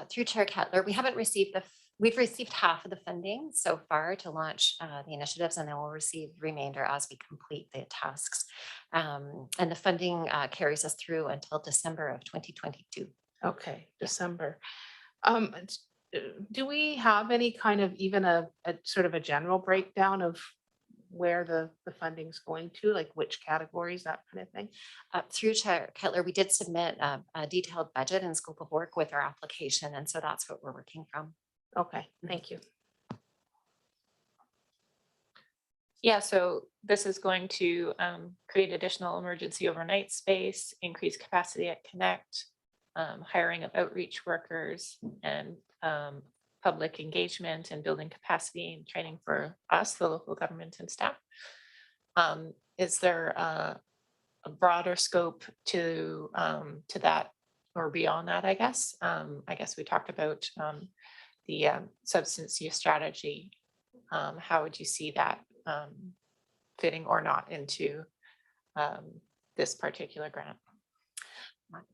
Through Chair Kettler, we've received half of the funding so far to launch the initiatives, and then we'll receive the remainder as we complete the tasks. And the funding carries us through until December of 2022. Okay, December. Do we have any kind of even a sort of a general breakdown of where the funding's going to, like which categories, that kind of thing? Through Chair Kettler, we did submit a detailed budget and scope of work with our application, and so that's what we're working from. Okay, thank you. Yeah, so this is going to create additional emergency overnight space, increase capacity at Connect, hiring of outreach workers, and public engagement and building capacity and training for us, the local government and staff. Is there a broader scope to that or beyond that, I guess? I guess we talked about the substance use strategy. How would you see that fitting or not into this particular grant?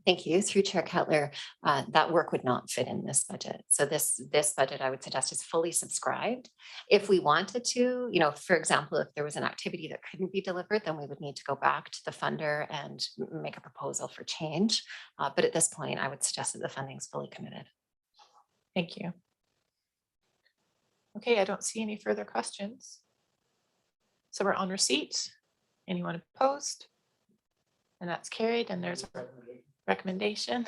Thank you. Through Chair Kettler, that work would not fit in this budget. So this budget, I would suggest, is fully subscribed. If we wanted to, for example, if there was an activity that couldn't be delivered, then we would need to go back to the funder and make a proposal for change. But at this point, I would suggest that the funding is fully committed. Thank you. Okay, I don't see any further questions. So we're on receipt. Anyone opposed? And that's carried, and there's a recommendation.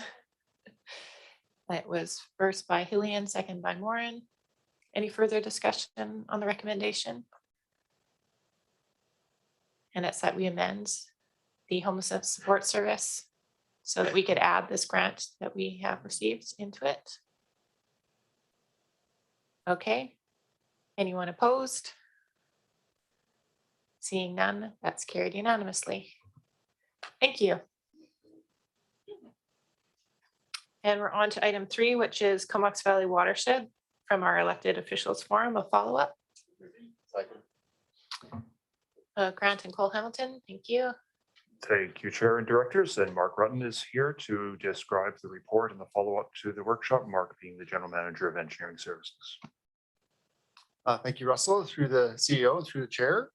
It was first by Hillian, second by Morin. Any further discussion on the recommendation? And it's that we amend the Homelessness Support Service so that we could add this grant that we have received into it? Okay. Anyone opposed? Seeing none, that's carried unanimously. Thank you. And we're on to item 3, which is Comox Valley Watershed from our elected officials forum, a follow-up. Grant and Cole Hamilton, thank you. Thank you, Chair and Directors. And Mark Rutten is here to describe the report and the follow-up to the workshop, Mark being the General Manager of Engineering Services. Thank you, Russell, through the CEO and through the Chair.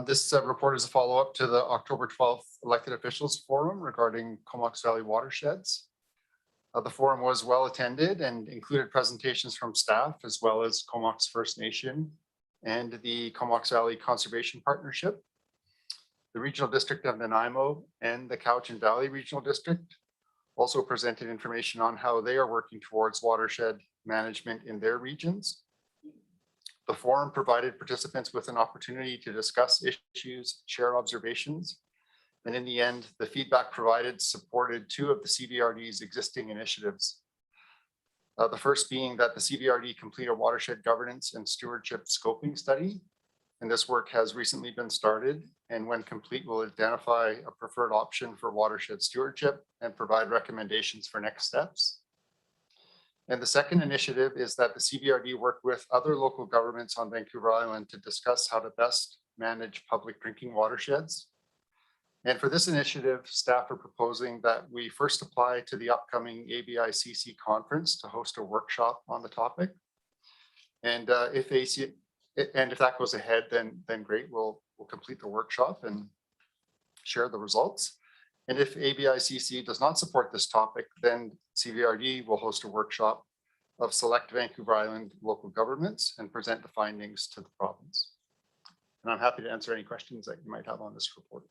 This report is a follow-up to the October 12th elected officials forum regarding Comox Valley watersheds. The forum was well attended and included presentations from staff as well as Comox First Nation and the Comox Valley Conservation Partnership, the Regional District of Nanaimo and the Cowichan Valley Regional District also presented information on how they are working towards watershed management in their regions. The forum provided participants with an opportunity to discuss issues, share observations, and in the end, the feedback provided supported 2 of the CVRD's existing initiatives. The first being that the CVRD complete a watershed governance and stewardship scoping study, and this work has recently been started, and when complete will identify a preferred option for watershed stewardship and provide recommendations for next steps. And the second initiative is that the CVRD work with other local governments on Vancouver Island to discuss how to best manage public drinking watersheds. And for this initiative, staff are proposing that we first apply to the upcoming ABICC conference to host a workshop on the topic. And if that goes ahead, then great, we'll complete the workshop and share the results. And if ABICC does not support this topic, then CVRD will host a workshop of select Vancouver Island local governments and present the findings to the province. And I'm happy to answer any questions that you might have on this report.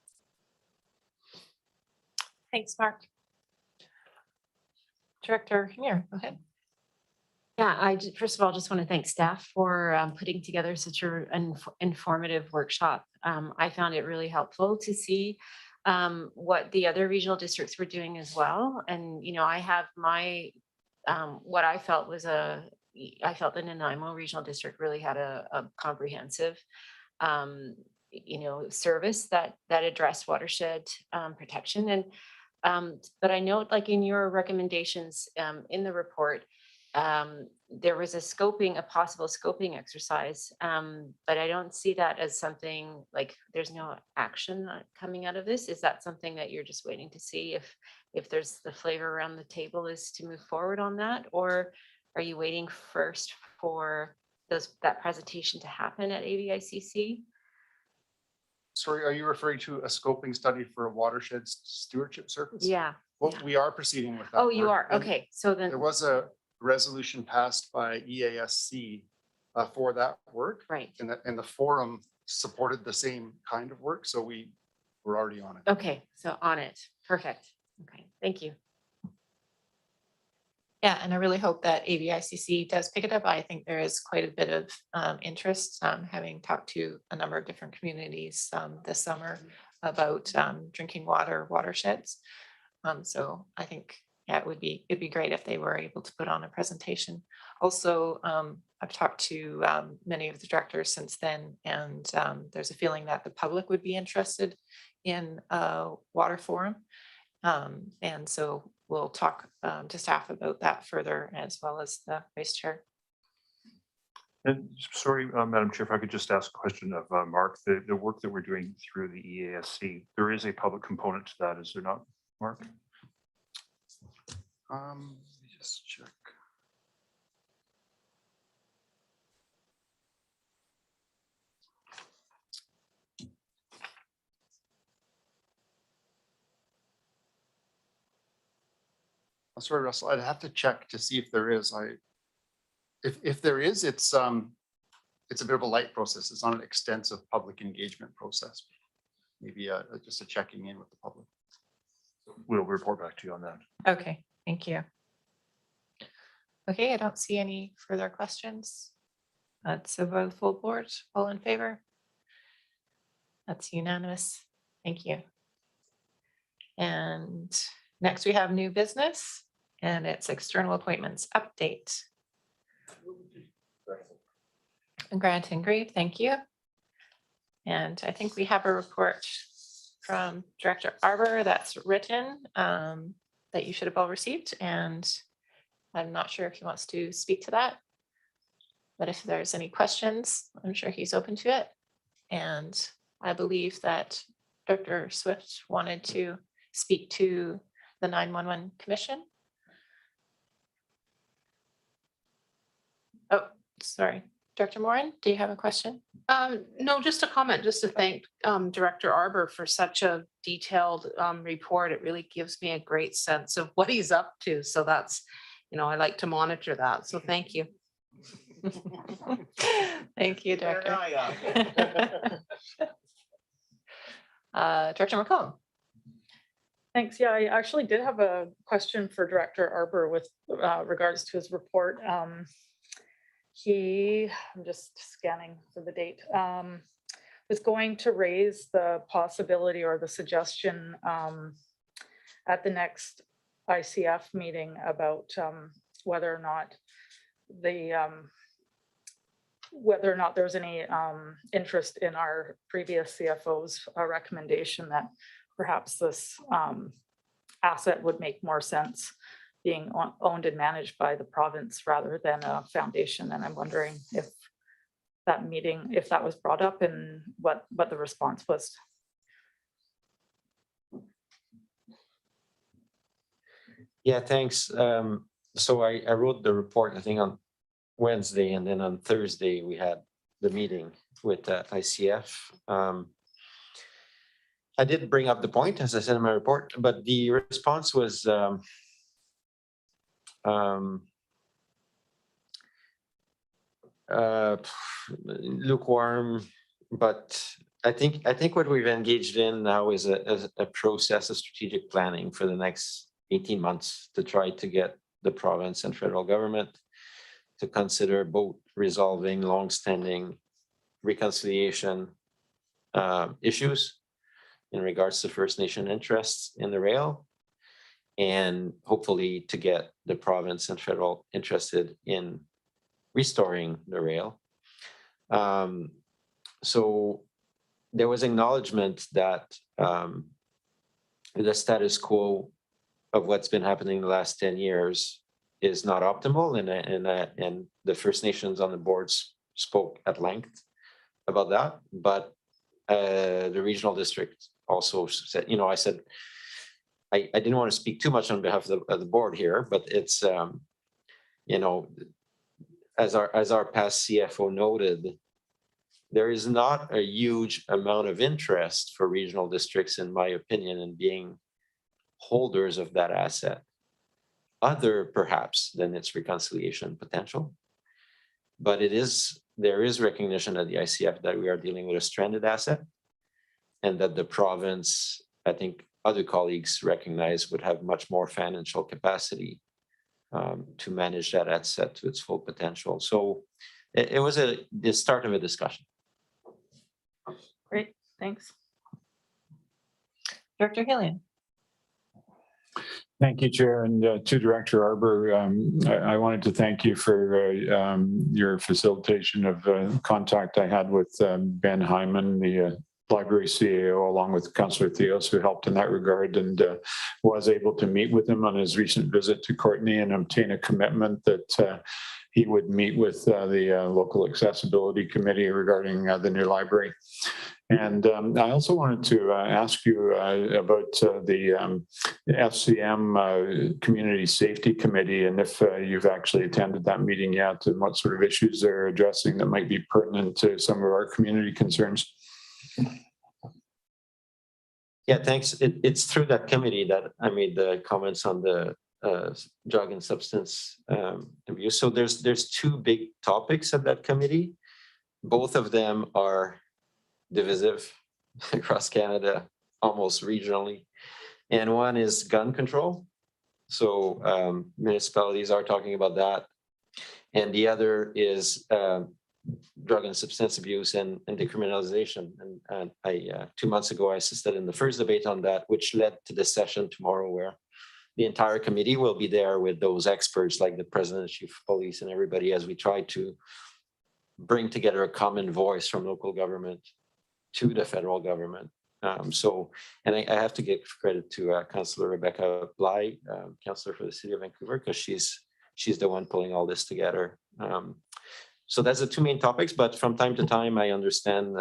Thanks, Mark. Director Hamir, go ahead. Yeah, first of all, just want to thank staff for putting together such an informative workshop. I found it really helpful to see what the other regional districts were doing as well. And, you know, I have my, what I felt was I felt the Nanaimo Regional District really had a comprehensive, you know, service that addressed watershed protection. And, but I note, like in your recommendations in the report, there was a possible scoping exercise, but I don't see that as something like there's no action coming out of this. Is that something that you're just waiting to see if there's the flavor around the table is to move forward on that? Or are you waiting first for that presentation to happen at ABICC? Sorry, are you referring to a scoping study for a watershed stewardship service? Yeah. Well, we are proceeding with that. Oh, you work. are? Okay. So then there was a resolution passed by EASC for that work. Right. And the forum supported the same kind of work. So we're already on it. Okay. So on it. Perfect. Okay. Thank you. Yeah, and I really hope that ABICC does pick it up. I think there is quite a bit of interest, having talked to a number of different communities this summer about drinking water watersheds. So I think, yeah, it'd be great if they were able to put on a presentation. Also, I've talked to many of the directors since then, and there's a feeling that the public would be interested in a water forum. And so we'll talk to staff about that further, as well as the vice chair. And sorry, Madam Chair, if I could just ask a question of Mark, the work that we're doing through the EASC, there is a public component to that, is there not, Mark? Let me just check. I'm sorry, Russell, I'd have to check to see if there is. If there is, it's a bit of a light process. It's not an extensive public engagement process. Maybe just a checking in with the public. We'll report back to you on that. Okay, thank you. Okay, I don't see any further questions. That's about the full board. All in favor? That's unanimous. Thank you. And Next, we have new business, and it's external appointments update. Grant and Grieve, thank you. And I think we have a report from Director Arbor that's written that you should have all received, and I'm not sure if he wants to speak to that. But if there's any questions, I'm sure he's open to it. And I believe that Dr. Swift wanted to speak to the 911 Commission. Oh, sorry. Dr. Moran, do you have a question? No, just a comment, just to thank Director Arbor for such a detailed report. It really gives me a great sense of what he's up to. So that's, I like to monitor that. So thank you. Thank you, Director. Director McComb. Thanks. Yeah, I actually did have a question for Director Arbor with regards to his report. I'm just scanning for the date, was going to raise the possibility or the suggestion at the next ICF meeting about whether or not there's any interest in our previous CFO's recommendation that perhaps this asset would make more sense being owned and managed by the province rather than a foundation. And I'm wondering if that was brought up and what the response was. Yeah, thanks. So I wrote the report, I think on Wednesday, and then on Thursday we had the meeting with ICF. I did bring up the point, as I said in my report, but the response was lukewarm, but I think what we've engaged in now is a process of strategic planning for the next 18 months to try to get the province and federal government to consider both resolving long-standing reconciliation issues in regards to First Nation interests in the rail, and hopefully to get the province and federal interested in restoring the rail. So there was acknowledgement that the status quo of what's been happening the last 10 years is not optimal, and the First Nations on the boards spoke at length about that. But the regional district also said, I said, I didn't want to speak too much on behalf of the board here, but it's, as our past CFO noted, there is not a huge amount of interest for regional districts, in my opinion, in being holders of that asset, other perhaps than its reconciliation potential. But there is recognition at the ICF that we are dealing with a stranded asset, and that the province, I think other colleagues recognize, would have much more financial capacity to manage that asset to its full potential. So it was the start of a discussion. Great, thanks. Director Hillian. Thank you, Chair, and to Director Arbor, I wanted to thank you for your facilitation of contact I had with Ben Hyman, the library CAO, along with Councillor Theos, who helped in that regard, and was able to meet with him on his recent visit to Courtenay and obtain a commitment that he would meet with the local accessibility committee regarding the new library. And I also wanted to ask you about the FCM Community Safety Committee, and if you've actually attended that meeting yet, and what sort of issues they're addressing that might be pertinent to some of our community concerns. Yeah, thanks. It's through that committee that I made the comments on the drug and substance abuse. So there's two big topics of that committee. Both of them are divisive across Canada, almost regionally. And one is gun control. So municipalities are talking about that. And the other is drug and substance abuse and decriminalization. And I 2 months ago, I assisted in the first debate on that, which led to this session tomorrow, where the entire committee will be there with those experts like the president, chief of police, and everybody as we try to bring together a common voice from local government to the federal government. And I have to give credit to Councillor Rebecca Bly, Councillor for the City of Vancouver, because she's the one pulling all this together. So that's the two main topics, but from time to time, I understand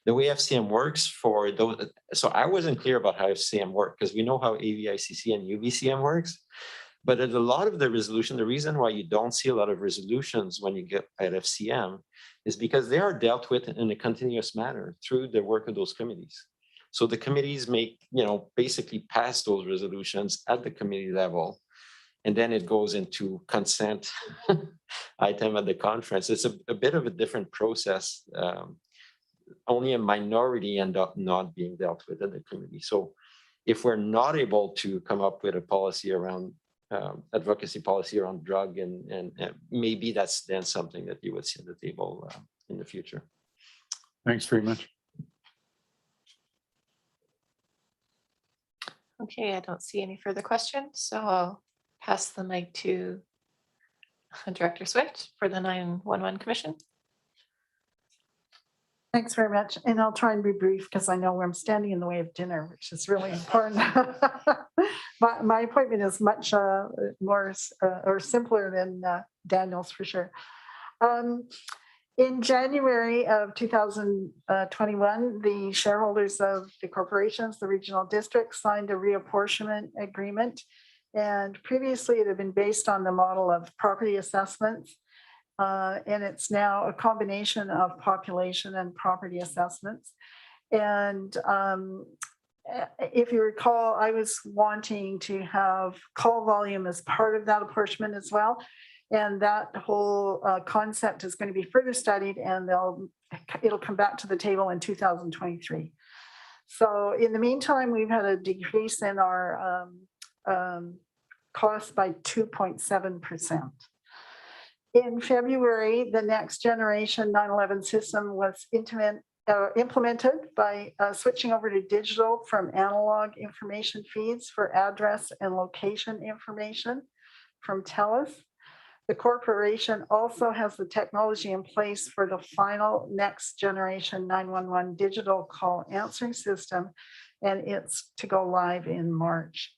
the way FCM works for those. So I wasn't clear about how FCM works because we know how AVICC and UVCM works, but at a lot of the resolution, the reason why you don't see a lot of resolutions when you get at FCM is because they are dealt with in a continuous manner through the work of those committees. So the committees make, basically pass those resolutions at the committee level, and then it goes into consent item at the conference. It's a bit of a different process. Only a minority end up not being dealt with in the committee. So if we're not able to come up with a policy around advocacy policy around drug and maybe that's then something that you would see on the table in the future. Thanks very much. Okay, I don't see any further questions, so I'll pass the mic to Director Swift for the 911 Commission. Thanks very much. And I'll try and be brief because I know I'm standing in the way of dinner, which is really important. My appointment is much more or simpler than Daniel's for sure. In January of 2021, the shareholders of the corporations, the regional districts, signed a reapportionment agreement. And previously it had been based on the model of property assessments. And it's now a combination of population and property assessments. And if you recall, I was wanting to have call volume as part of that apportionment as well. And that whole concept is going to be further studied, and it'll come back to the table in 2023. So in the meantime, we've had a decrease in our cost by 2.7%. In February, the next generation 911 system was implemented by switching over to digital from analog information feeds for address and location information from TELUS. The corporation also has the technology in place for the final next generation 911 digital call answering system, and it's to go live in March.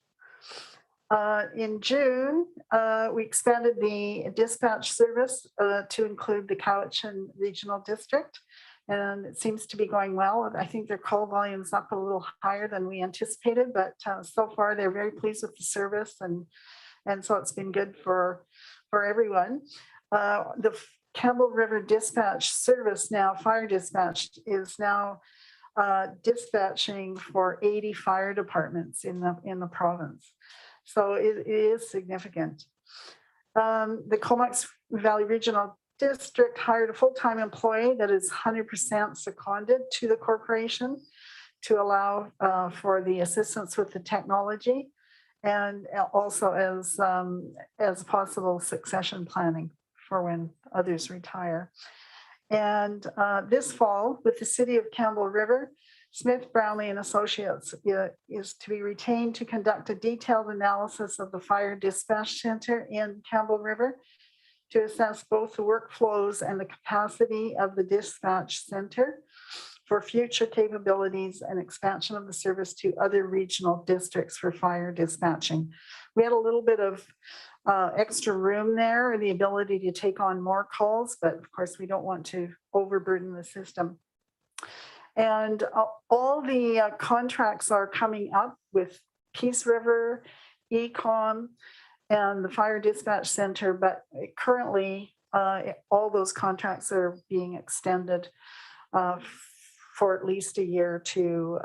In June, we expanded the dispatch service to include the Cowichan Regional District, and it seems to be going well. I think their call volume is up a little higher than we anticipated, but so far they're very pleased with the service, and so it's been good for everyone. The Campbell River Dispatch Service now, fire dispatch, is now dispatching for 80 fire departments in the province. So it is significant. The Comox Valley Regional District hired a full-time employee that is 100% seconded to the corporation to allow for the assistance with the technology, and also as possible succession planning for when others retire. And this fall, with the City of Campbell River, Smith, Brownlee and Associates is to be retained to conduct a detailed analysis of the fire dispatch center in Campbell River to assess both the workflows and the capacity of the dispatch center for future capabilities and expansion of the service to other regional districts for fire dispatching. We had a little bit of extra room there and the ability to take on more calls, but of course we don't want to overburden the system. And all the contracts are coming up with Peace River, ECOM, and the Fire Dispatch Center, but currently all those contracts are being extended for at least a year to,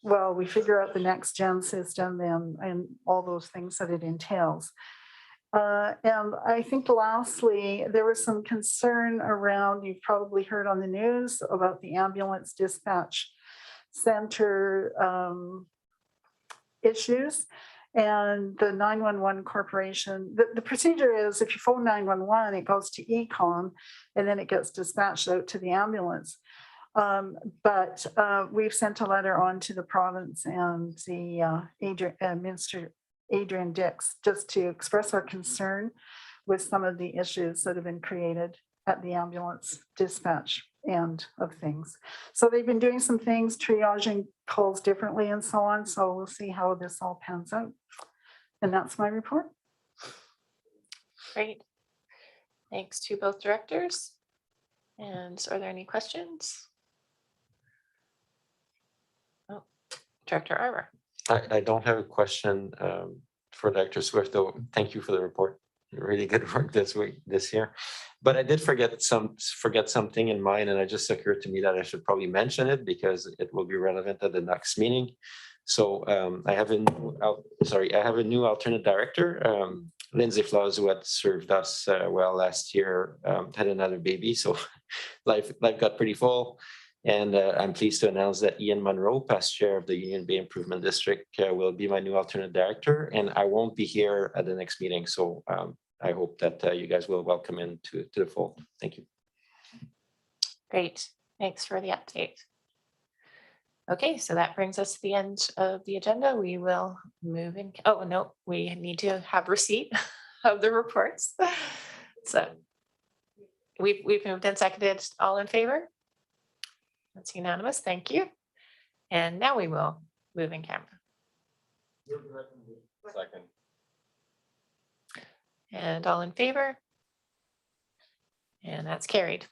well, we figure out the next gen system and all those things that it entails. And I think lastly, there was some concern around, you've probably heard on the news about the ambulance dispatch center issues and the 911 corporation. The procedure is if you phone 911, it goes to ECOM and then it gets dispatched out to the ambulance. But we've sent a letter on to the province and the Adrian Dix, just to express our concern with some of the issues that have been created at the ambulance dispatch end of things. So they've been doing some things, triaging calls differently and so on. So we'll see how this all pans out. And that's my report. Great. Thanks to both directors. And are there any questions? Oh, Director Arbor. I don't have a question for Dr. Swift, though. Thank you for the report. Really good work this year. But I did forget something in mind, and it just occurred to me that I should probably mention it because it will be relevant at the next meeting. So I have a new alternate director, Lindsay Flaws, who had served us well last year, had another baby, so life got pretty full. And I'm pleased to announce that Ian Monroe, past chair of the Union Bay Improvement District, will be my new alternate director, and I won't be here at the next meeting. So I hope that you guys will welcome him to the fold. Thank you. Great. Thanks for the update. Okay, so that brings us to the end of the agenda. We will move in. Oh, no, we need to have receipt of the reports. So we've moved and seconded. All in favor? That's unanimous. Thank you. And now we will move in camera. Second. And all in favor? And that's carried.